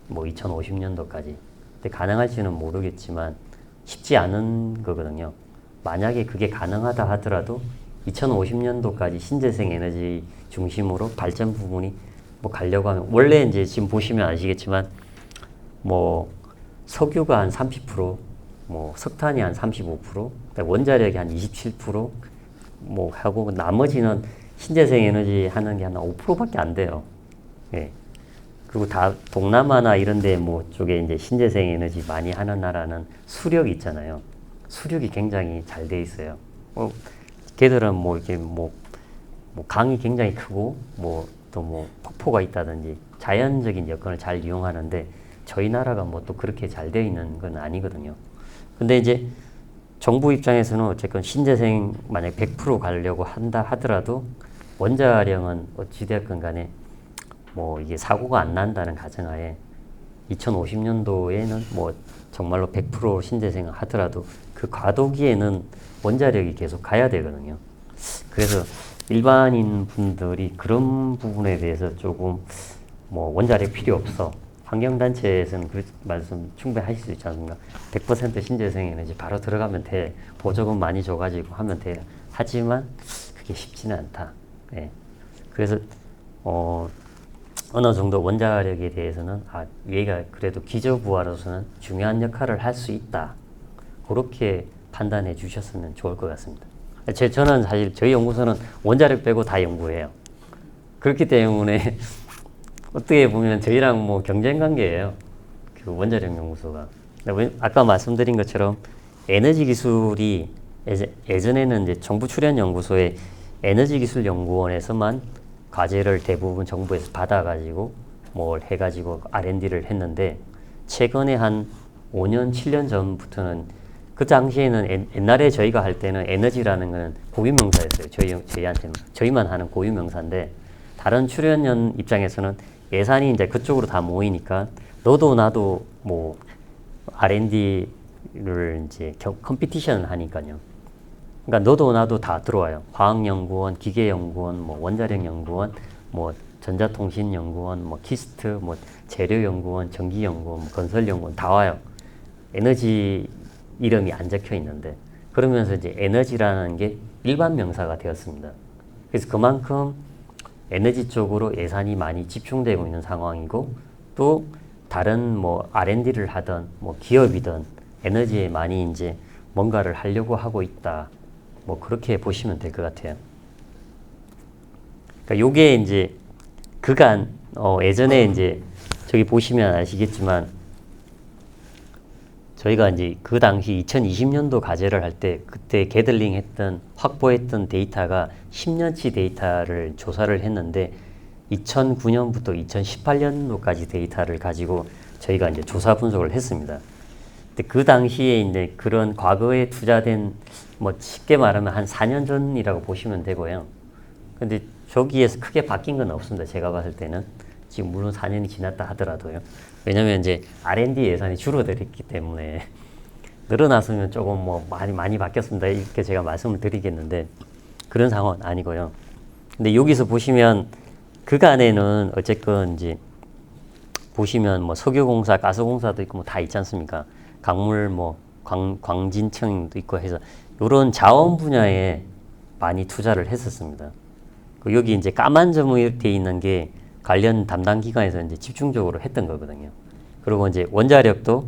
뭐 2050년도까지. 근데 가능할지는 모르겠지만 쉽지 않은 거거든요. 만약에 그게 가능하다 하더라도 2050년도까지 신재생 에너지 중심으로 발전 부분이 뭐 가려고 하면 원래 이제 지금 보시면 아시겠지만 뭐 석유가 한 30%, 뭐 석탄이 한 35%, 원자력이 한 27%뭐 하고 나머지는 신재생 에너지 하는 게 한 5%밖에 안 돼요. 예. 그리고 다 동남아나 이런 데 뭐 쪽에 이제 신재생 에너지 많이 하는 나라는 수력이 있잖아요. 수력이 굉장히 잘 돼 있어요. 걔들은 뭐 이렇게 뭐 강이 굉장히 크고 뭐 또 뭐 폭포가 있다든지 자연적인 여건을 잘 이용하는데 저희 나라가 뭐 또 그렇게 잘 되어 있는 건 아니거든요. 근데 이제 정부 입장에서는 어쨌건 신재생 만약 100% 가려고 한다 하더라도 원자력은 어찌되었건 간에 뭐 이게 사고가 안 난다는 가정하에 2050년도에는 뭐 정말로 100% 신재생을 하더라도 그 과도기에는 원자력이 계속 가야 되거든요. 그래서 일반인 분들이 그런 부분에 대해서 조금 뭐 원자력 필요 없어. 환경단체에서는 그 말씀 충분히 하실 수 있지 않습니까? 100% 신재생 에너지 바로 들어가면 돼. 보조금 많이 줘가지고 하면 돼. 하지만 그게 쉽지는 않다. 예. 그래서 어느 정도 원자력에 대해서는 얘가 그래도 기저부하로서는 중요한 역할을 할 수 있다. 그렇게 판단해 주셨으면 좋을 것 같습니다. 저는 사실 저희 연구소는 원자력 빼고 다 연구해요. 그렇기 때문에 어떻게 보면 저희랑 뭐 경쟁 관계예요. 그 원자력 연구소가. 아까 말씀드린 것처럼 에너지 기술이 예전에는 이제 정부 출연 연구소에 에너지 기술 연구원에서만 과제를 대부분 정부에서 받아가지고 뭘 해가지고 R&D를 했는데 최근에 한 5년, 7년 전부터는 그 당시에는 옛날에 저희가 할 때는 에너지라는 거는 고유명사였어요. 저희한테는. 저희만 하는 고유명사인데 다른 출연연 입장에서는 예산이 이제 그쪽으로 다 모이니까 너도 나도 뭐 R&D를 이제 컴피티션을 하니까요. 그러니까 너도 나도 다 들어와요. 화학연구원, 기계연구원, 뭐 원자력연구원, 뭐 전자통신연구원, 뭐 키스트, 뭐 재료연구원, 전기연구원, 뭐 건설연구원 다 와요. 에너지 이름이 안 적혀 있는데 그러면서 이제 에너지라는 게 일반 명사가 되었습니다. 그래서 그만큼 에너지 쪽으로 예산이 많이 집중되고 있는 상황이고 또 다른 뭐 R&D를 하던 뭐 기업이든 에너지에 많이 이제 뭔가를 하려고 하고 있다. 뭐 그렇게 보시면 될 것 같아요. 그러니까 요게 이제 그간 예전에 이제 저기 보시면 아시겠지만 저희가 이제 그 당시 2020년도 과제를 할 때 그때 게들링 했던 확보했던 데이터가 10년치 데이터를 조사를 했는데 2009년부터 2018년도까지 데이터를 가지고 저희가 이제 조사 분석을 했습니다. 근데 그 당시에 이제 그런 과거에 투자된 뭐 쉽게 말하면 한 4년 전이라고 보시면 되고요. 근데 저기에서 크게 바뀐 건 없습니다. 제가 봤을 때는. 지금 물론 4년이 지났다 하더라도요. 왜냐면 이제 R&D 예산이 줄어들었기 때문에 늘어났으면 조금 뭐 많이 바뀌었습니다. 이렇게 제가 말씀을 드리겠는데 그런 상황은 아니고요. 근데 여기서 보시면 그간에는 어쨌건 이제 보시면 뭐 석유공사, 가스공사도 있고 뭐 다 있지 않습니까? 강물 뭐 광진청도 있고 해서 이런 자원 분야에 많이 투자를 했었습니다. 여기 이제 까만 점이 되어 있는 게 관련 담당 기관에서 이제 집중적으로 했던 거거든요. 그리고 이제 원자력도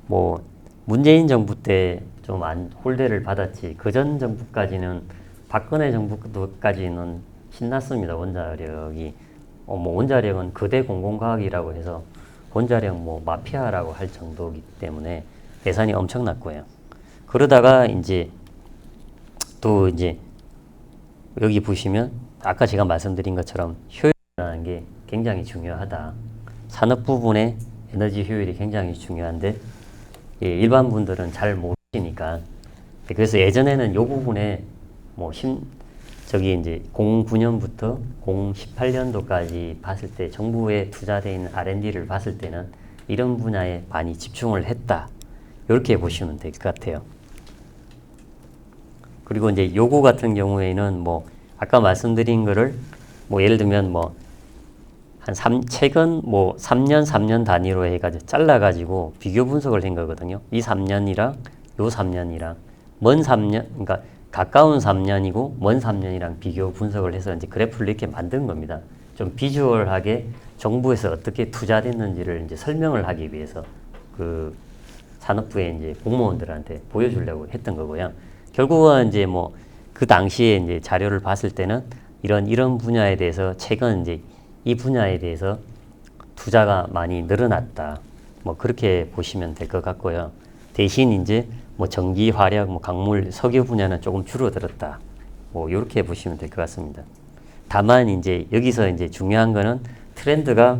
뭐 문재인 정부 때 좀 홀대를 받았지 그 전 정부까지는 박근혜 정부까지는 신났습니다. 원자력이 뭐 원자력은 거대 공공과학이라고 해서 원자력 뭐 마피아라고 할 정도이기 때문에 예산이 엄청났고요. 그러다가 이제 또 이제 여기 보시면 아까 제가 말씀드린 것처럼 효율이라는 게 굉장히 중요하다. 산업 부분의 에너지 효율이 굉장히 중요한데 일반 분들은 잘 모르시니까 그래서 예전에는 이 부분에 뭐 저기 이제 09년부터 018년도까지 봤을 때 정부에 투자되어 있는 R&D를 봤을 때는 이런 분야에 많이 집중을 했다. 이렇게 보시면 될 것 같아요. 그리고 이제 요거 같은 경우에는 뭐 아까 말씀드린 거를 뭐 예를 들면 뭐 최근 뭐 3년 단위로 해가지고 잘라가지고 비교 분석을 한 거거든요. 이 3년이랑 요 3년이랑 먼 3년, 그러니까 가까운 3년이고 먼 3년이랑 비교 분석을 해서 이제 그래프를 이렇게 만든 겁니다. 좀 비주얼하게 정부에서 어떻게 투자됐는지를 이제 설명을 하기 위해서 그 산업부의 이제 공무원들한테 보여주려고 했던 거고요. 결국은 이제 뭐 그 당시에 이제 자료를 봤을 때는 이런 분야에 대해서 최근 이제 이 분야에 대해서 투자가 많이 늘어났다. 뭐 그렇게 보시면 될 것 같고요. 대신 이제 뭐 전기, 화력, 뭐 강물, 석유 분야는 조금 줄어들었다. 뭐 이렇게 보시면 될 것 같습니다. 다만 이제 여기서 이제 중요한 거는 트렌드가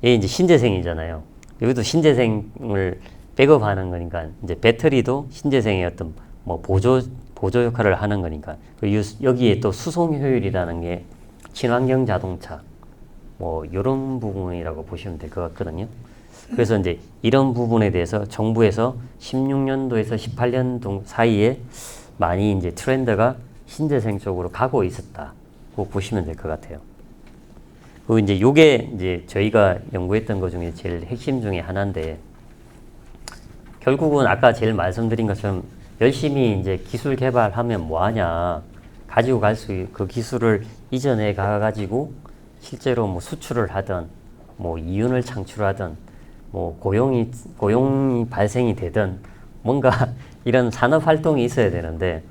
얘 이제 신재생이잖아요. 여기도 신재생을 백업하는 거니까 이제 배터리도 신재생의 어떤 뭐 보조 역할을 하는 거니까 여기에 또 수송 효율이라는 게 친환경 자동차 뭐 이런 부분이라고 보시면 될 것 같거든요. 그래서 이제 이런 부분에 대해서 정부에서 16년도에서 18년도 사이에 많이 이제 트렌드가 신재생 쪽으로 가고 있었다고 보시면 될 것 같아요. 그리고 이제 요게 이제 저희가 연구했던 것 중에 제일 핵심 중에 하나인데 결국은 아까 제일 말씀드린 것처럼 열심히 이제 기술 개발하면 뭐하냐 가지고 갈 수 그 기술을 이전에 가가지고 실제로 뭐 수출을 하든 뭐 이윤을 창출하든 뭐 고용이 발생이 되든 뭔가 이런 산업 활동이 있어야 되는데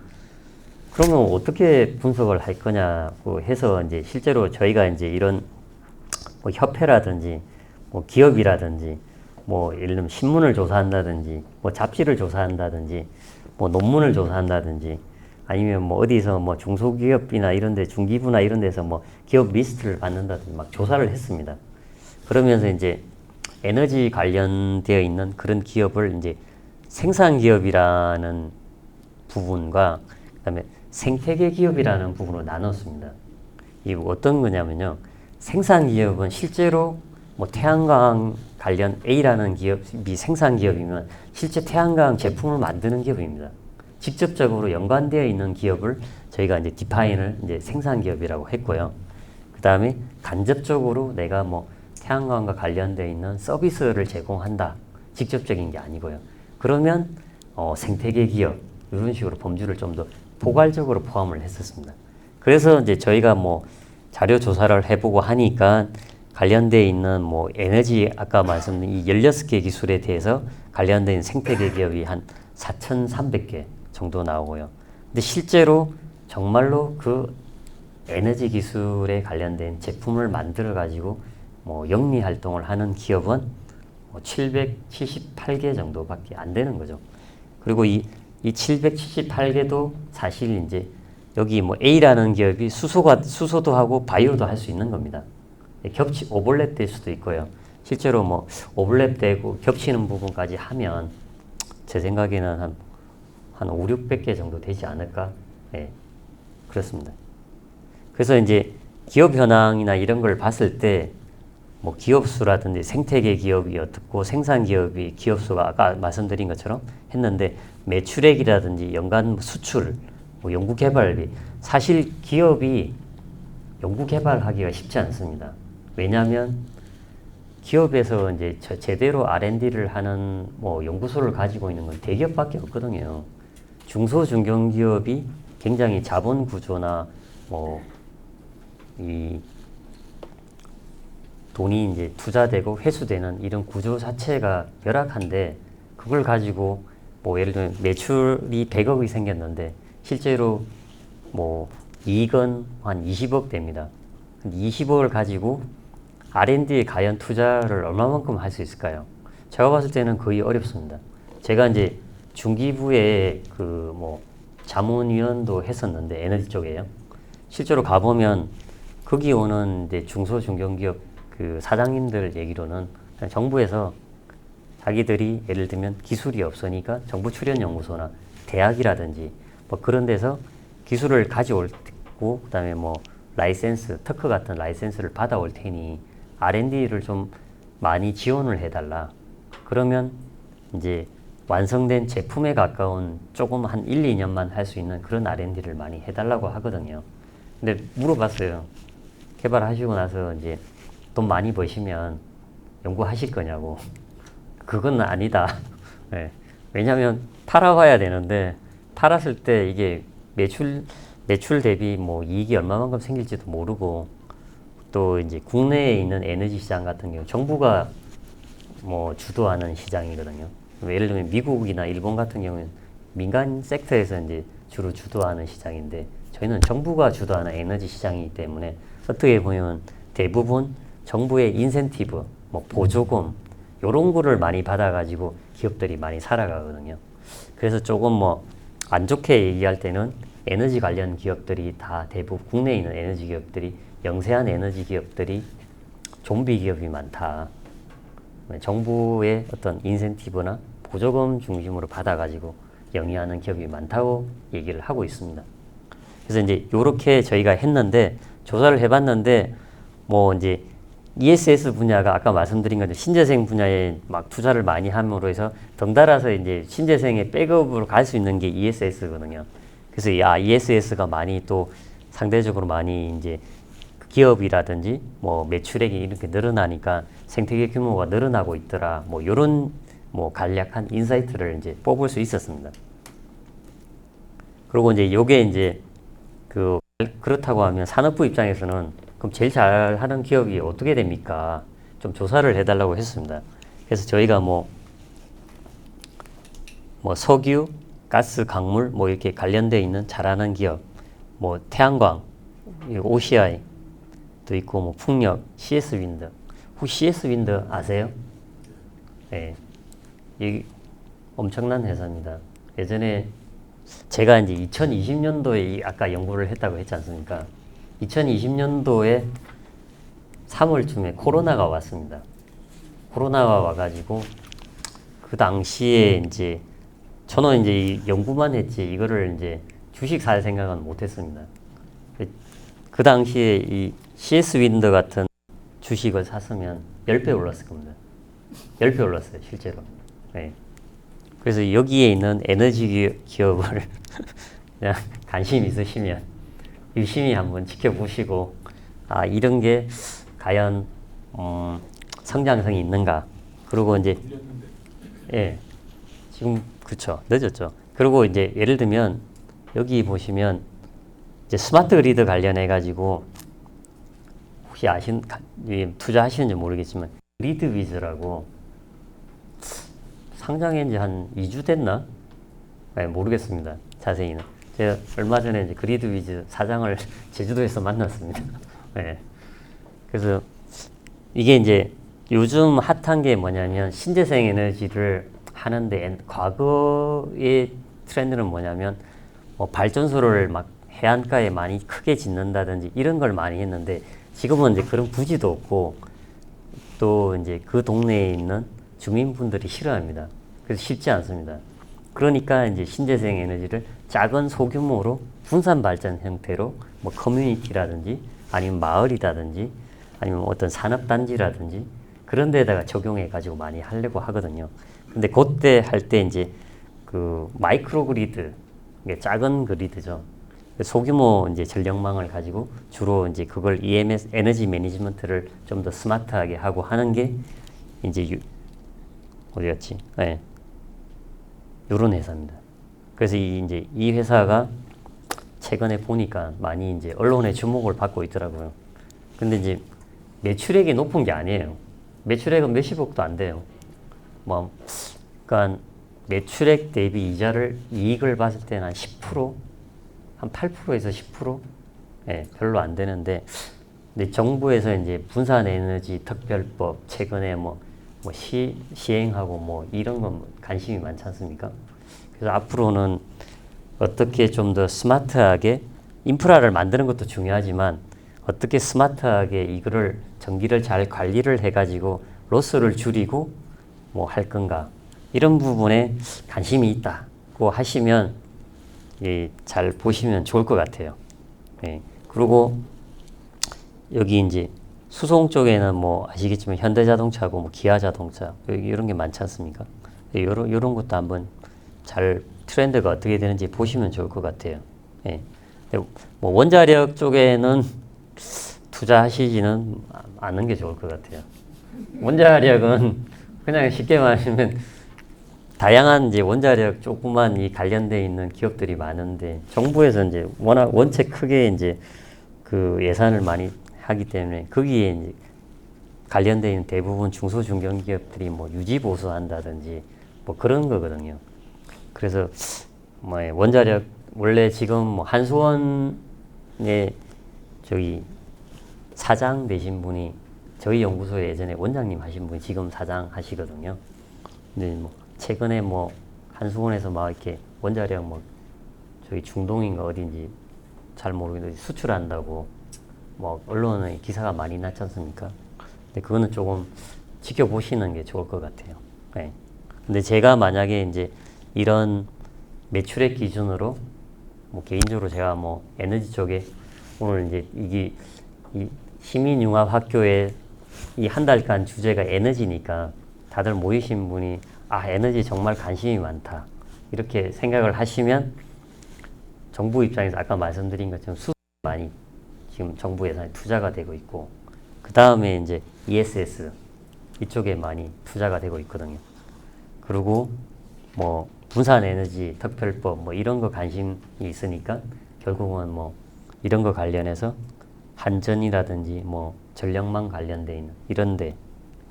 그러면 어떻게 분석을 할 거냐고 해서 이제 실제로 저희가 이제 이런 뭐 협회라든지 뭐 기업이라든지 뭐 예를 들면 신문을 조사한다든지 뭐 잡지를 조사한다든지 뭐 논문을 조사한다든지 아니면 뭐 어디서 뭐 중소기업이나 이런 데 중기부나 이런 데서 뭐 기업 리스트를 받는다든지 막 조사를 했습니다. 그러면서 이제 에너지 관련되어 있는 그런 기업을 이제 생산기업이라는 부분과 그다음에 생태계 기업이라는 부분으로 나눴습니다. 이 어떤 거냐면요. 생산기업은 실제로 뭐 태양광 관련 A라는 기업이 생산기업이면 실제 태양광 제품을 만드는 기업입니다. 직접적으로 연관되어 있는 기업을 저희가 이제 디파인을 이제 생산기업이라고 했고요. 그 다음에 간접적으로 내가 뭐 태양광과 관련되어 있는 서비스를 제공한다. 직접적인 게 아니고요. 그러면 생태계 기업 이런 식으로 범주를 좀 더 포괄적으로 포함을 했었습니다. 그래서 이제 저희가 뭐 자료 조사를 해보고 하니까 관련되어 있는 뭐 에너지 아까 말씀드린 이 16개 기술에 대해서 관련된 생태계 기업이 한 4,300개 정도 나오고요. 근데 실제로 정말로 그 에너지 기술에 관련된 제품을 만들어 가지고 뭐 영리 활동을 하는 기업은 뭐 778개 정도밖에 안 되는 거죠. 그리고 이 778개도 사실 이제 여기 뭐 A라는 기업이 수소도 하고 바이오도 할 수 있는 겁니다. 오버랩 될 수도 있고요. 실제로 뭐 오버랩 되고 겹치는 부분까지 하면 제 생각에는 한 5, 600개 정도 되지 않을까? 네, 그렇습니다. 그래서 이제 기업 현황이나 이런 걸 봤을 때 뭐 기업 수라든지 생태계 기업이 어떻고 생산 기업이 기업 수가 아까 말씀드린 것처럼 했는데 매출액이라든지 연간 수출, 뭐 연구 개발비 사실 기업이 연구 개발하기가 쉽지 않습니다. 왜냐하면 기업에서 이제 제대로 R&D를 하는 뭐 연구소를 가지고 있는 건 대기업밖에 없거든요. 중소 중견기업이 굉장히 자본 구조나 뭐 이 돈이 이제 투자되고 회수되는 이런 구조 자체가 열악한데 그걸 가지고 뭐 예를 들면 매출이 100억이 생겼는데 실제로 뭐 이익은 한 20억 됩니다. 20억을 가지고 R&D에 과연 투자를 얼마만큼 할 수 있을까요? 제가 봤을 때는 거의 어렵습니다. 제가 이제 중기부에 그 뭐 자문위원도 했었는데 에너지 쪽에요. 실제로 가보면 거기 오는 이제 중소 중견기업 그 사장님들 얘기로는 정부에서 자기들이 예를 들면 기술이 없으니까 정부 출연 연구소나 대학이라든지 뭐 그런 데서 기술을 가져올 테고 그다음에 뭐 라이센스, 특허 같은 라이센스를 받아올 테니 R&D를 좀 많이 지원을 해달라. 그러면 이제 완성된 제품에 가까운 조금 한 1, 2년만 할 수 있는 그런 R&D를 많이 해달라고 하거든요. 근데 물어봤어요. 개발하시고 나서 이제 돈 많이 버시면 연구하실 거냐고. 그건 아니다. 네. 왜냐하면 팔아봐야 되는데 팔았을 때 이게 매출 대비 뭐 이익이 얼마만큼 생길지도 모르고 또 이제 국내에 있는 에너지 시장 같은 경우 정부가 뭐 주도하는 시장이거든요. 예를 들면 미국이나 일본 같은 경우는 민간 섹터에서 이제 주로 주도하는 시장인데 저희는 정부가 주도하는 에너지 시장이기 때문에 어떻게 보면 대부분 정부의 인센티브, 뭐 보조금 이런 거를 많이 받아가지고 기업들이 많이 살아가거든요. 그래서 조금 뭐 안 좋게 얘기할 때는 에너지 관련 기업들이 다 대부분 국내에 있는 에너지 기업들이 영세한 에너지 기업들이 좀비 기업이 많다. 정부의 어떤 인센티브나 보조금 중심으로 받아가지고 영위하는 기업이 많다고 얘기를 하고 있습니다. 그래서 이제 요렇게 저희가 했는데 조사를 해봤는데 뭐 이제 ESS 분야가 아까 말씀드린 것처럼 신재생 분야에 막 투자를 많이 함으로 해서 덩달아서 이제 신재생의 백업으로 갈 수 있는 게 ESS거든요. 그래서 ESS가 많이 또 상대적으로 많이 이제 기업이라든지 뭐 매출액이 이렇게 늘어나니까 생태계 규모가 늘어나고 있더라. 뭐 요런 뭐 간략한 인사이트를 이제 뽑을 수 있었습니다. 그리고 이제 요게 이제 그렇다고 하면 산업부 입장에서는 그럼 제일 잘하는 기업이 어떻게 됩니까? 좀 조사를 해달라고 했습니다. 그래서 저희가 뭐 뭐 석유, 가스, 광물 뭐 이렇게 관련돼 있는 잘하는 기업, 뭐 태양광, OCI도 있고 뭐 풍력, CS 윈드. 혹시 CS 윈드 아세요? 네, 이 엄청난 회사입니다. 예전에 제가 이제 2020년도에 아까 연구를 했다고 했지 않습니까? 2020년도에 3월쯤에 코로나가 왔습니다. 코로나가 와가지고 그 당시에 이제 저는 이제 이 연구만 했지 이거를 이제 주식 살 생각은 못했습니다. 그 당시에 이 CS 윈드 같은 주식을 샀으면 10배 올랐을 겁니다. 10배 올랐어요, 실제로. 네. 그래서 여기에 있는 에너지 기업을 그냥 관심 있으시면 유심히 한번 지켜보시고 아 이런 게 과연 성장성이 있는가. 그리고 이제 예 지금 그쵸 늦었죠. 그리고 이제 예를 들면 여기 보시면 이제 스마트 그리드 관련해 가지고 혹시 투자하시는지 모르겠지만 그리드 위즈라고 상장한 지 한 2주 됐나? 네, 모르겠습니다. 자세히는. 제가 얼마 전에 이제 그리드 위즈 사장을 제주도에서 만났습니다. 네. 그래서 이게 이제 요즘 핫한 게 뭐냐면 신재생 에너지를 하는데 과거의 트렌드는 뭐냐면 뭐 발전소를 막 해안가에 많이 크게 짓는다든지 이런 걸 많이 했는데 지금은 이제 그런 부지도 없고 또 이제 그 동네에 있는 주민분들이 싫어합니다. 그래서 쉽지 않습니다. 그러니까 이제 신재생 에너지를 작은 소규모로 분산 발전 형태로 뭐 커뮤니티라든지 아니면 마을이라든지 아니면 어떤 산업단지라든지 그런 데다가 적용해 가지고 많이 하려고 하거든요. 근데 그때 할 때 이제 그 마이크로 그리드, 이게 작은 그리드죠. 소규모 이제 전력망을 가지고 주로 이제 그걸 EMS 에너지 매니지먼트를 좀 더 스마트하게 하고 하는 게 이제 어디였지? 네. 요런 회사입니다. 그래서 이제 이 회사가 최근에 보니까 많이 이제 언론의 주목을 받고 있더라고요. 근데 이제 매출액이 높은 게 아니에요. 매출액은 몇십억도 안 돼요. 뭐, 그러니까 매출액 대비 이익을 봤을 때는 한 10%, 한 8%에서 10%? 예, 별로 안 되는데, 근데 정부에서 이제 분산에너지 특별법 최근에 시행하고 뭐 이런 건 관심이 많지 않습니까? 그래서 앞으로는 어떻게 좀 더 스마트하게 인프라를 만드는 것도 중요하지만 어떻게 스마트하게 이거를 전기를 잘 관리를 해가지고 로스를 줄이고 뭐 할 건가 이런 부분에 관심이 있다고 하시면 예, 잘 보시면 좋을 것 같아요. 예. 그리고 여기 이제 수송 쪽에는 뭐 아시겠지만 현대자동차고 뭐 기아자동차 이런 게 많지 않습니까? 이런 것도 한번 잘 트렌드가 어떻게 되는지 보시면 좋을 것 같아요. 예. 뭐 원자력 쪽에는 투자하시지는 않는 게 좋을 것 같아요. 원자력은 그냥 쉽게 말하면 다양한 이제 원자력 조그만 이 관련돼 있는 기업들이 많은데 정부에서 이제 워낙 원체 크게 이제 그 예산을 많이 하기 때문에 거기에 이제 관련돼 있는 대부분 중소 중견기업들이 뭐 유지 보수한다든지 뭐 그런 거거든요. 그래서 뭐 원자력 원래 지금 뭐 한수원의 저기 사장 되신 분이 저희 연구소에 예전에 원장님 하신 분이 지금 사장 하시거든요. 근데 뭐 최근에 뭐 한수원에서 막 이렇게 원자력 뭐 저기 중동인가 어딘지 잘 모르겠는데 수출한다고 뭐 언론에 기사가 많이 났지 않습니까? 근데 그거는 조금 지켜보시는 게 좋을 것 같아요. 네. 근데 제가 만약에 이제 이런 매출액 기준으로 뭐 개인적으로 제가 뭐 에너지 쪽에 오늘 이제 이게 이 시민융합학교에 이 한 달간 주제가 에너지니까 다들 모이신 분이 아 에너지 정말 관심이 많다 이렇게 생각을 하시면 정부 입장에서 아까 말씀드린 것처럼 수도 많이 지금 정부 예산에 투자가 되고 있고 그 다음에 이제 ESS 이쪽에 많이 투자가 되고 있거든요. 그리고 뭐 분산에너지 특별법 뭐 이런 거 관심이 있으니까 결국은 뭐 이런 거 관련해서 한전이라든지 뭐 전력망 관련돼 있는 이런 데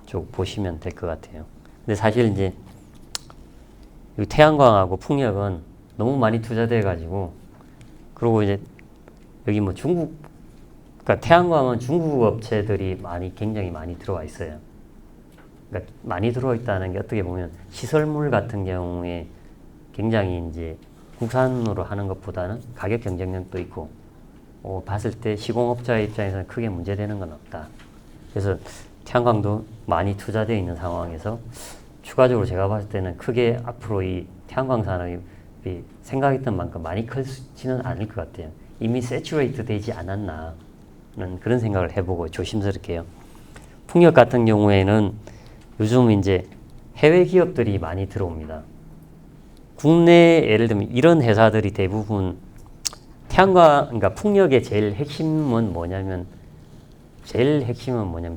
쪽 보시면 될 것 같아요. 근데 사실 이제 이 태양광하고 풍력은 너무 많이 투자돼 가지고, 그리고 이제 여기 뭐 중국, 그러니까 태양광은 중국 업체들이 굉장히 많이 들어와 있어요. 그러니까 많이 들어와 있다는 게 어떻게 보면 시설물 같은 경우에 굉장히 이제 국산으로 하는 것보다는 가격 경쟁력도 있고, 봤을 때 시공업자의 입장에서는 크게 문제되는 건 없다. 그래서 태양광도 많이 투자되어 있는 상황에서 추가적으로 제가 봤을 때는 크게 앞으로 이 태양광 산업이 생각했던 만큼 많이 크지는 않을 것 같아요. 이미 세츄레이트 되지 않았나는 그런 생각을 해보고 조심스럽게요. 풍력 같은 경우에는 요즘 이제 해외 기업들이 많이 들어옵니다. 국내 예를 들면 이런 회사들이 대부분 태양광, 그러니까 풍력의 제일 핵심은 뭐냐면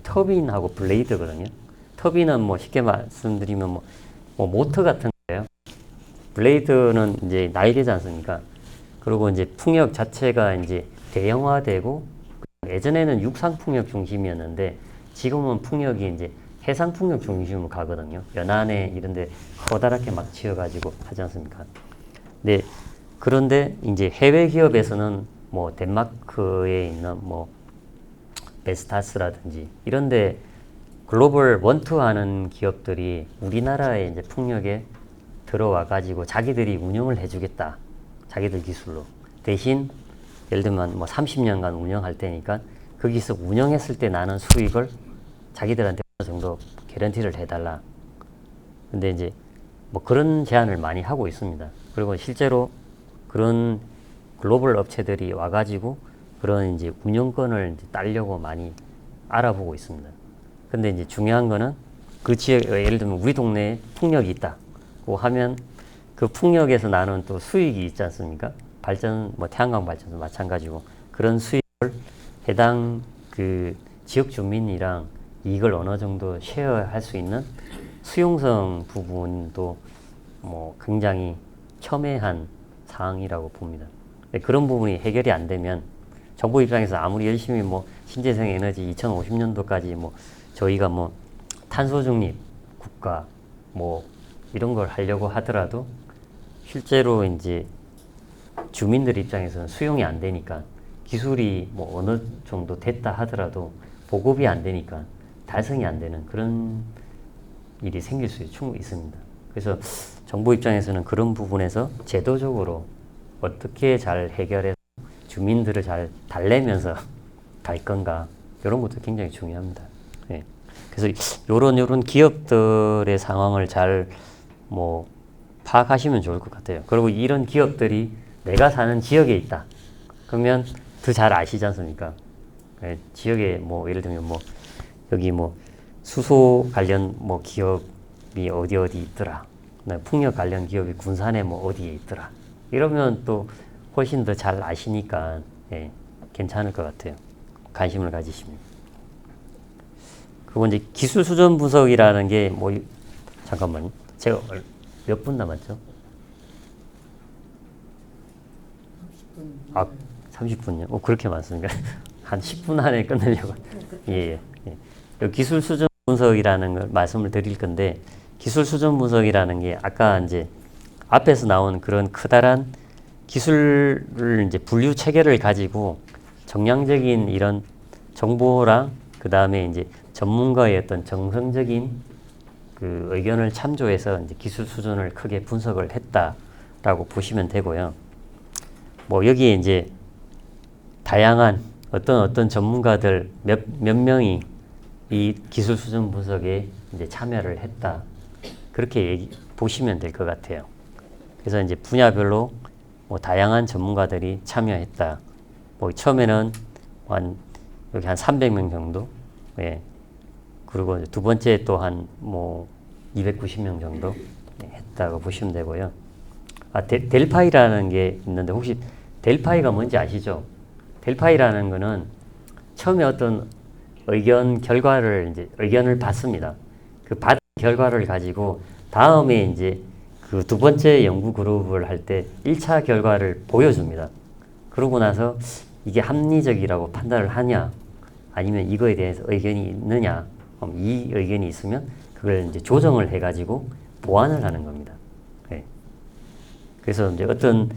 터빈하고 블레이드거든요. 터빈은 뭐 쉽게 말씀드리면 뭐 모터 같은 거예요. 블레이드는 이제 날개지 않습니까? 그리고 이제 풍력 자체가 이제 대형화되고, 예전에는 육상 풍력 중심이었는데 지금은 풍력이 이제 해상 풍력 중심으로 가거든요. 연안에 이런 데 커다랗게 막 지어가지고 하지 않습니까? 네. 그런데 이제 해외 기업에서는 뭐 덴마크에 있는 뭐 베스타스라든지 이런데 글로벌 원투 하는 기업들이 우리나라에 이제 풍력에 들어와 가지고 자기들이 운영을 해주겠다. 자기들 기술로. 대신 예를 들면 뭐 30년간 운영할 테니까 거기서 운영했을 때 나는 수익을 자기들한테 어느 정도 개런티를 해달라. 근데 이제 뭐 그런 제안을 많이 하고 있습니다. 그리고 실제로 그런 글로벌 업체들이 와가지고 그런 이제 운영권을 이제 따려고 많이 알아보고 있습니다. 근데 이제 중요한 거는 그 지역, 예를 들면 우리 동네에 풍력이 있다고 하면 그 풍력에서 나는 또 수익이 있지 않습니까? 뭐 태양광 발전도 마찬가지고 그런 수익을 해당 그 지역 주민이랑 이익을 어느 정도 쉐어할 수 있는 수용성 부분도 뭐 굉장히 첨예한 사항이라고 봅니다. 그런 부분이 해결이 안 되면 정부 입장에서 아무리 열심히 뭐 신재생 에너지 2050년도까지 뭐 저희가 뭐 탄소 중립 국가 뭐 이런 걸 하려고 하더라도 실제로 이제 주민들 입장에서는 수용이 안 되니까 기술이 뭐 어느 정도 됐다 하더라도 보급이 안 되니까 달성이 안 되는 그런 일이 생길 수 충분히 있습니다. 그래서 정부 입장에서는 그런 부분에서 제도적으로 어떻게 잘 해결해서 주민들을 잘 달래면서 갈 건가 이런 것도 굉장히 중요합니다. 네. 그래서 요런 기업들의 상황을 잘 뭐 파악하시면 좋을 것 같아요. 그리고 이런 기업들이 내가 사는 지역에 있다. 그러면 더 잘 아시지 않습니까? 네. 지역에 뭐 예를 들면 뭐 여기 뭐 수소 관련 뭐 기업이 어디 있더라. 풍력 관련 기업이 군산에 뭐 어디에 있더라. 이러면 또 훨씬 더 잘 아시니까 예, 괜찮을 것 같아요. 관심을 가지시면. 그리고 이제 기술 수준 분석이라는 게 뭐 잠깐만요. 제가 몇 분 남았죠? 30분. 30분요? 그렇게 많습니까? 한 10분 안에 끝내려고. 예. 기술 수준 분석이라는 걸 말씀을 드릴 건데, 기술 수준 분석이라는 게 아까 이제 앞에서 나온 그런 커다란 기술을 이제 분류 체계를 가지고 정량적인 이런 정보랑 그 다음에 이제 전문가의 어떤 정성적인 그 의견을 참조해서 이제 기술 수준을 크게 분석을 했다라고 보시면 되고요. 뭐 여기에 이제 다양한 어떤 전문가들 몇 명이 이 기술 수준 분석에 이제 참여를 했다. 그렇게 보시면 될 것 같아요. 그래서 이제 분야별로 뭐 다양한 전문가들이 참여했다. 뭐 처음에는 여기 한 300명 정도. 예. 그리고 두 번째 또 한 뭐 290명 정도 했다고 보시면 되고요. 델파이라는 게 있는데 혹시 델파이가 뭔지 아시죠? 델파이라는 거는 처음에 어떤 의견을 받습니다. 그 받은 결과를 가지고 다음에 이제 그 두 번째 연구 그룹을 할 때 1차 결과를 보여줍니다. 그러고 나서 이게 합리적이라고 판단을 하냐, 아니면 이거에 대해서 의견이 있느냐, 이 의견이 있으면 그걸 이제 조정을 해가지고 보완을 하는 겁니다. 네. 그래서 이제 어떤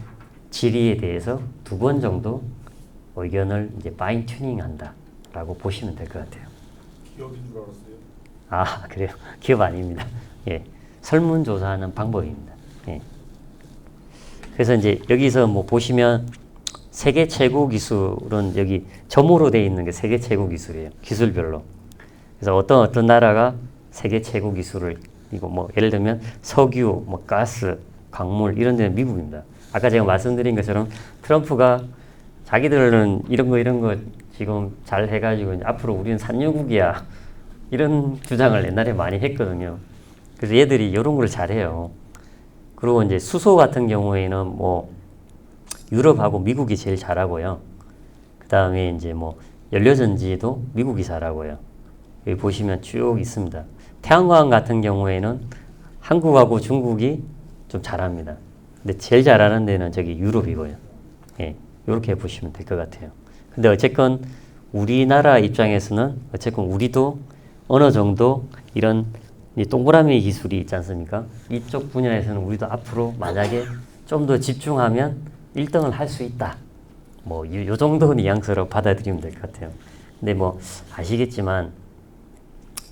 질의에 대해서 2번 정도 의견을 이제 파인 튜닝한다라고 보시면 될 것 같아요. 기업인 줄 알았어요. 아, 그래요? 기업 아닙니다. 예. 설문조사하는 방법입니다. 예. 그래서 이제 여기서 뭐 보시면 세계 최고 기술은 여기 점으로 되어 있는 게 세계 최고 기술이에요. 기술별로. 그래서 어떤 나라가 세계 최고 기술을 이거 뭐 예를 들면 석유, 뭐 가스, 광물 이런 데는 미국입니다. 아까 제가 말씀드린 것처럼 트럼프가 자기들은 이런 거 지금 잘 해가지고 앞으로 우리는 산유국이야 이런 주장을 옛날에 많이 했거든요. 그래서 얘들이 이런 걸 잘해요. 그리고 이제 수소 같은 경우에는 뭐 유럽하고 미국이 제일 잘하고요. 그 다음에 이제 뭐 연료전지도 미국이 잘하고요. 여기 보시면 쭉 있습니다. 태양광 같은 경우에는 한국하고 중국이 좀 잘합니다. 근데 제일 잘하는 데는 저기 유럽이고요. 예, 이렇게 보시면 될 것 같아요. 근데 어쨌건 우리나라 입장에서는 어쨌건 우리도 어느 정도 이런 이 동그라미 기술이 있지 않습니까? 이쪽 분야에서는 우리도 앞으로 만약에 좀 더 집중하면 1등을 할 수 있다. 뭐 요 정도 뉘앙스로 받아들이면 될 것 같아요. 근데 뭐 아시겠지만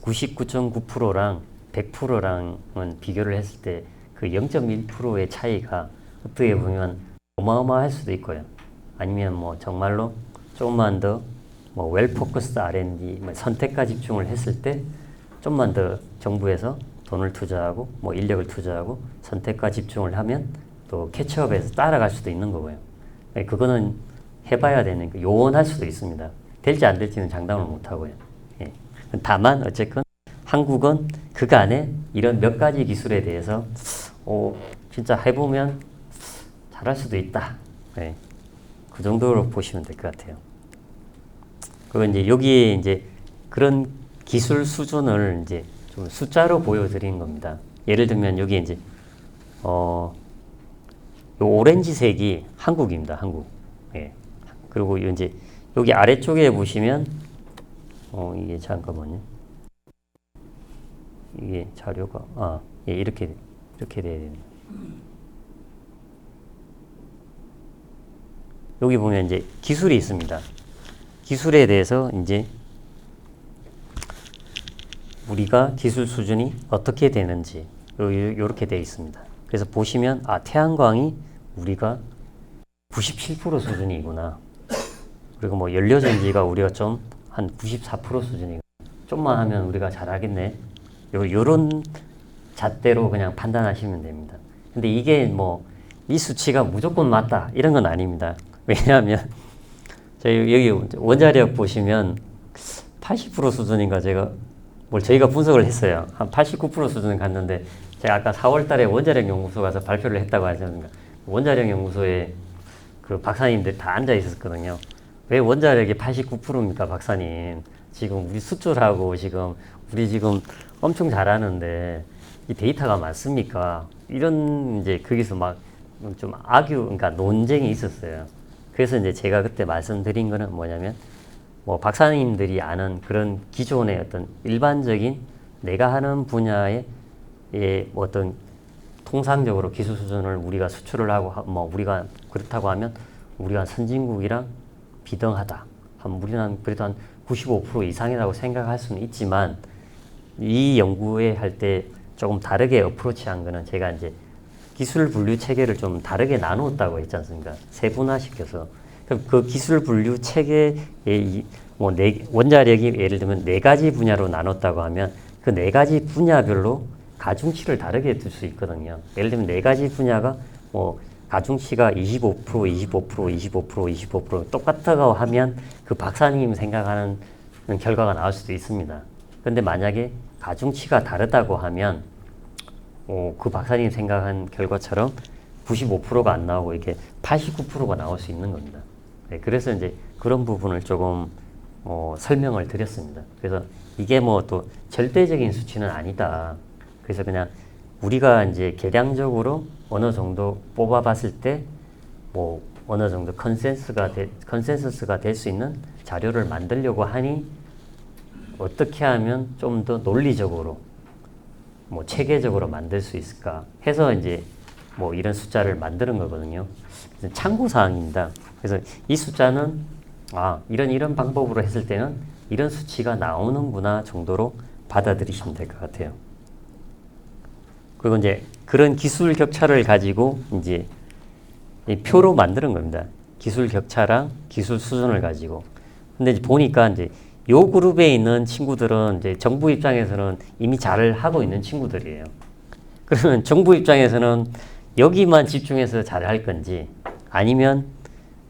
99.9%랑 100%랑은 비교를 했을 때 그 0.1%의 차이가 어떻게 보면 어마어마할 수도 있고요. 아니면 뭐 정말로 조금만 더 뭐 웰 포커스드 R&D 뭐 선택과 집중을 했을 때 좀만 더 정부에서 돈을 투자하고 뭐 인력을 투자하고 선택과 집중을 하면 또 캐치업해서 따라갈 수도 있는 거고요. 그거는 해봐야 되는 거 요원할 수도 있습니다. 될지 안 될지는 장담을 못 하고요. 예. 다만 어쨌건 한국은 그간에 이런 몇 가지 기술에 대해서 진짜 해보면 잘할 수도 있다. 예. 그 정도로 보시면 될 것 같아요. 그리고 이제 여기에 이제 그런 기술 수준을 이제 좀 숫자로 보여드린 겁니다. 예를 들면 여기 이제 요 오렌지색이 한국입니다. 한국. 예. 그리고 이제 여기 아래쪽에 보시면 이게 잠깐만요. 이게 자료가 예, 이렇게 돼야 됩니다. 여기 보면 이제 기술이 있습니다. 기술에 대해서 이제 우리가 기술 수준이 어떻게 되는지 이렇게 되어 있습니다. 그래서 보시면 태양광이 우리가 97% 수준이구나. 그리고 뭐 연료전지가 우리가 좀 한 94% 수준이고 좀만 하면 우리가 잘하겠네. 요런 잣대로 그냥 판단하시면 됩니다. 근데 이게 뭐 이 수치가 무조건 맞다 이런 건 아닙니다. 왜냐하면 저희 여기 원자력 보시면 80% 수준인가 저희가 분석을 했어요. 한 89% 수준 갔는데 제가 아까 4월 달에 원자력 연구소 가서 발표를 했다고 하지 않습니까? 원자력 연구소에 그 박사님들 다 앉아 있었거든요. 왜 원자력이 89%입니까, 박사님? 지금 우리 수출하고 우리 지금 엄청 잘하는데 이 데이터가 맞습니까? 이런 이제 거기서 막 좀 그러니까 논쟁이 있었어요. 그래서 이제 제가 그때 말씀드린 거는 뭐냐면 뭐 박사님들이 아는 그런 기존의 어떤 일반적인 내가 하는 분야의 어떤 통상적으로 기술 수준을 우리가 수출을 하고 뭐 우리가 그렇다고 하면 우리가 선진국이랑 비등하다. 우리는 그래도 한 95% 이상이라고 생각할 수는 있지만 이 연구에 할 때 조금 다르게 어프로치한 거는 제가 이제 기술 분류 체계를 좀 다르게 나누었다고 했지 않습니까? 세분화시켜서 그 기술 분류 체계의 뭐 원자력이 예를 들면 4가지 분야로 나눴다고 하면 그 4가지 분야별로 가중치를 다르게 둘 수 있거든요. 예를 들면 4가지 분야가 뭐 가중치가 25%, 25%, 25%, 25% 똑같다고 하면 그 박사님 생각하는 결과가 나올 수도 있습니다. 그런데 만약에 가중치가 다르다고 하면 그 박사님 생각한 결과처럼 95%가 안 나오고 이게 89%가 나올 수 있는 겁니다. 네, 그래서 이제 그런 부분을 조금 설명을 드렸습니다. 그래서 이게 뭐 또 절대적인 수치는 아니다. 그래서 그냥 우리가 이제 계량적으로 어느 정도 뽑아봤을 때 뭐 어느 정도 컨센서스가 될 수 있는 자료를 만들려고 하니 어떻게 하면 좀 더 논리적으로 뭐 체계적으로 만들 수 있을까 해서 이제 뭐 이런 숫자를 만드는 거거든요. 참고 사항입니다. 그래서 이 숫자는 이런 방법으로 했을 때는 이런 수치가 나오는구나 정도로 받아들이시면 될 것 같아요. 그리고 이제 그런 기술 격차를 가지고 이제 이 표로 만드는 겁니다. 기술 격차랑 기술 수준을 가지고. 근데 이제 보니까 이제 요 그룹에 있는 친구들은 이제 정부 입장에서는 이미 잘 하고 있는 친구들이에요. 그러면 정부 입장에서는 여기만 집중해서 잘 할 건지 아니면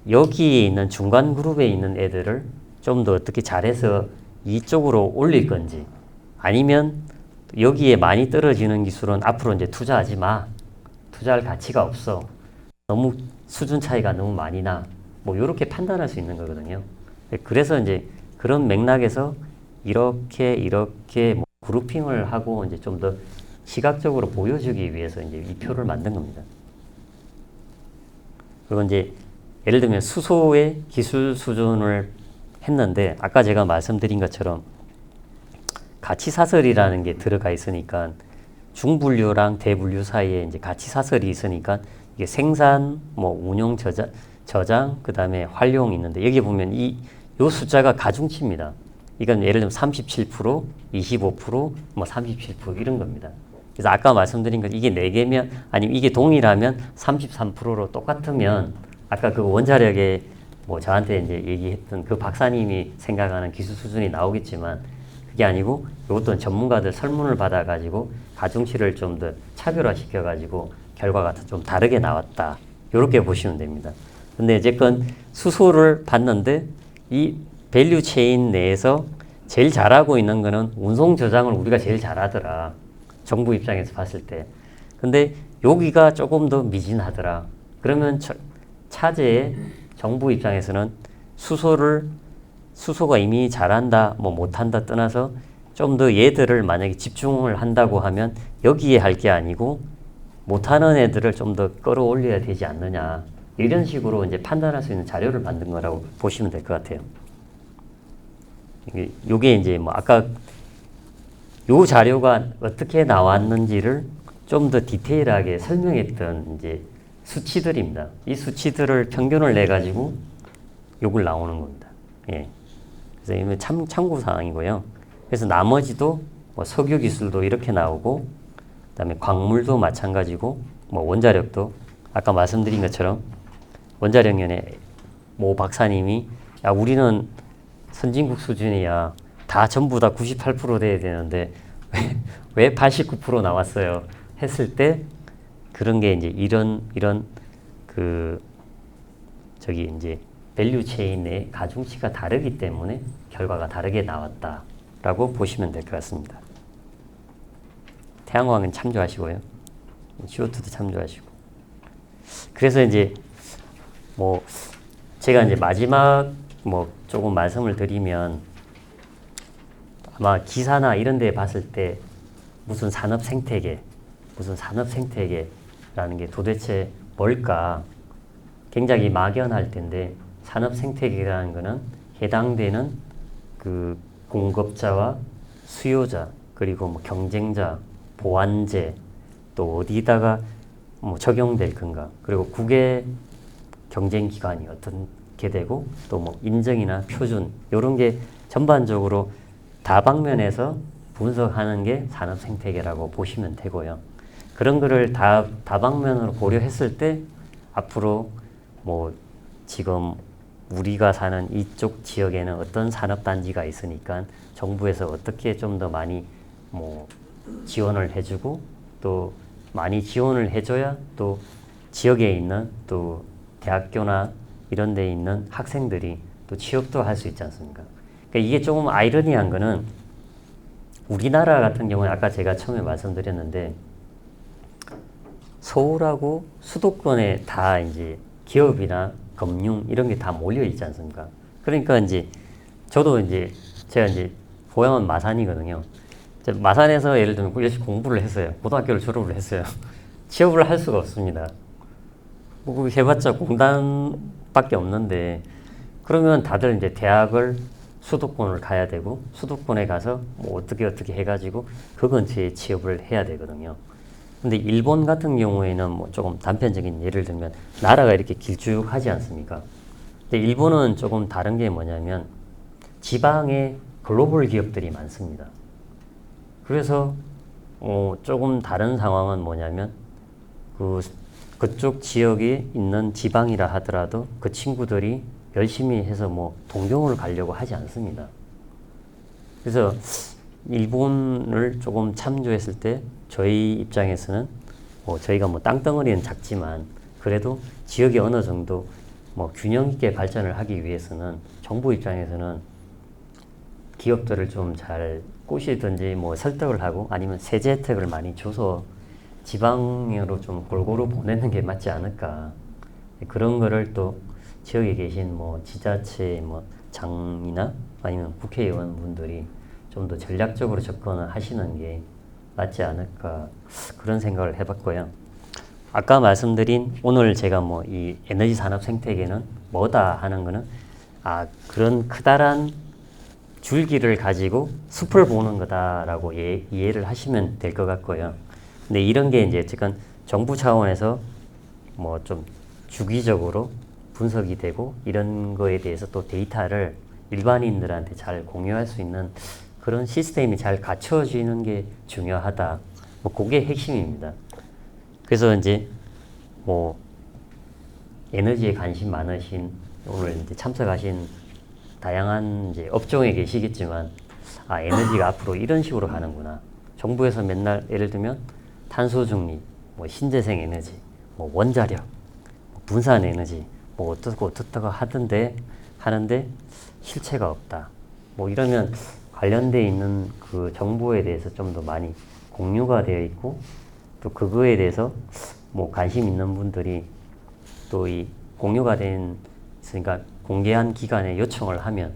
여기에 있는 중간 그룹에 있는 애들을 좀 더 어떻게 잘해서 이쪽으로 올릴 건지 아니면 여기에 많이 떨어지는 기술은 앞으로 이제 투자하지 마. 투자할 가치가 없어. 너무 수준 차이가 너무 많이 나. 뭐 이렇게 판단할 수 있는 거거든요. 그래서 이제 그런 맥락에서 이렇게 뭐 그룹핑을 하고 이제 좀 더 시각적으로 보여주기 위해서 이제 이 표를 만든 겁니다. 그리고 이제 예를 들면 수소의 기술 수준을 했는데 아까 제가 말씀드린 것처럼 가치사설이라는 게 들어가 있으니까 중분류랑 대분류 사이에 이제 가치사설이 있으니까 이게 생산, 뭐 운용, 저장, 그 다음에 활용이 있는데 여기 보면 요 숫자가 가중치입니다. 이건 예를 들면 37%, 25%, 뭐 37% 이런 겁니다. 그래서 아까 말씀드린 것 이게 4개면 아니면 이게 동일하면 33%로 똑같으면 아까 그 원자력에 뭐 저한테 이제 얘기했던 그 박사님이 생각하는 기술 수준이 나오겠지만 그게 아니고 이것도 전문가들 설문을 받아가지고 가중치를 좀 더 차별화시켜가지고 결과가 좀 다르게 나왔다. 이렇게 보시면 됩니다. 근데 어쨌건 수소를 봤는데 이 밸류 체인 내에서 제일 잘하고 있는 거는 운송 저장을 우리가 제일 잘하더라. 정부 입장에서 봤을 때. 근데 여기가 조금 더 미진하더라. 그러면 차제에 정부 입장에서는 수소가 이미 잘한다, 뭐 못한다 떠나서 좀 더 얘들을 만약에 집중을 한다고 하면 여기에 할 게 아니고 못하는 애들을 좀 더 끌어올려야 되지 않느냐. 이런 식으로 이제 판단할 수 있는 자료를 만든 거라고 보시면 될 것 같아요. 요게 이제 뭐 아까 요 자료가 어떻게 나왔는지를 좀 더 디테일하게 설명했던 이제 수치들입니다. 이 수치들을 평균을 내 가지고 요걸 나오는 겁니다. 예. 그래서 이건 참고 사항이고요. 그래서 나머지도 뭐 석유 기술도 이렇게 나오고, 그다음에 광물도 마찬가지고, 뭐 원자력도 아까 말씀드린 것처럼 원자력연의 모 박사님이 야 우리는 선진국 수준이야. 다 전부 다 98% 돼야 되는데 왜 89% 나왔어요? 했을 때 그런 게 이제 이런 그 저기 이제 밸류 체인의 가중치가 다르기 때문에 결과가 다르게 나왔다라고 보시면 될 것 같습니다. 태양광은 참조하시고요. CO2도 참조하시고. 그래서 이제 뭐 제가 이제 마지막 뭐 조금 말씀을 드리면 아마 기사나 이런 데 봤을 때 무슨 산업 생태계라는 게 도대체 뭘까 굉장히 막연할 텐데 산업 생태계라는 거는 해당되는 그 공급자와 수요자 그리고 뭐 경쟁자, 보완제 또 어디다가 뭐 적용될 건가 그리고 국외 경쟁 기관이 어떻게 되고 또 뭐 인정이나 표준 이런 게 전반적으로 다방면에서 분석하는 게 산업 생태계라고 보시면 되고요. 그런 거를 다방면으로 고려했을 때 앞으로 뭐 지금 우리가 사는 이쪽 지역에는 어떤 산업단지가 있으니까 정부에서 어떻게 좀 더 많이 뭐 지원을 해주고 또 많이 지원을 해줘야 또 지역에 있는 또 대학교나 이런 데 있는 학생들이 또 취업도 할 수 있지 않습니까? 그러니까 이게 조금 아이러니한 거는 우리나라 같은 경우에 아까 제가 처음에 말씀드렸는데 서울하고 수도권에 다 이제 기업이나 금융 이런 게 다 몰려 있지 않습니까? 그러니까 이제 저도 이제 제가 이제 고향은 마산이거든요. 마산에서 예를 들면 열심히 공부를 했어요. 고등학교를 졸업을 했어요. 취업을 할 수가 없습니다. 뭐 해봤자 공단밖에 없는데 그러면 다들 이제 대학을 수도권을 가야 되고 수도권에 가서 뭐 어떻게 해가지고 그 근처에 취업을 해야 되거든요. 근데 일본 같은 경우에는 뭐 조금 단편적인 예를 들면 나라가 이렇게 길쭉하지 않습니까? 근데 일본은 조금 다른 게 뭐냐면 지방에 글로벌 기업들이 많습니다. 그래서 조금 다른 상황은 뭐냐면 그쪽 지역에 있는 지방이라 하더라도 그 친구들이 열심히 해서 뭐 동경을 가려고 하지 않습니다. 그래서 일본을 조금 참조했을 때 저희 입장에서는 저희가 뭐 땅덩어리는 작지만 그래도 지역이 어느 정도 뭐 균형 있게 발전을 하기 위해서는 정부 입장에서는 기업들을 좀 잘 꼬시든지 뭐 설득을 하고 아니면 세제 혜택을 많이 줘서 지방으로 좀 골고루 보내는 게 맞지 않을까. 그런 거를 또 지역에 계신 뭐 지자체 뭐 장이나 아니면 국회의원 분들이 좀 더 전략적으로 접근을 하시는 게 맞지 않을까 그런 생각을 해봤고요. 아까 말씀드린 오늘 제가 뭐 이 에너지 산업 생태계는 뭐다 하는 거는 그런 크다란 줄기를 가지고 숲을 보는 거다라고 이해를 하시면 될 것 같고요. 근데 이런 게 이제 어쨌든 정부 차원에서 뭐 좀 주기적으로 분석이 되고 이런 거에 대해서 또 데이터를 일반인들한테 잘 공유할 수 있는 그런 시스템이 잘 갖춰지는 게 중요하다. 뭐 그게 핵심입니다. 그래서 이제 뭐 에너지에 관심 많으신 오늘 이제 참석하신 다양한 이제 업종에 계시겠지만 에너지가 앞으로 이런 식으로 가는구나. 정부에서 맨날 예를 들면 탄소 중립, 뭐 신재생 에너지, 뭐 원자력, 뭐 분산 에너지, 뭐 어떻다고 하는데 실체가 없다. 뭐 이러면 관련돼 있는 그 정보에 대해서 좀 더 많이 공유가 되어 있고 또 그거에 대해서 뭐 관심 있는 분들이 또 이 공유가 된 있으니까 공개한 기관에 요청을 하면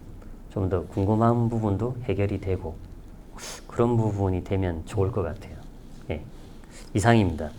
좀 더 궁금한 부분도 해결이 되고 그런 부분이 되면 좋을 것 같아요. 예, 이상입니다.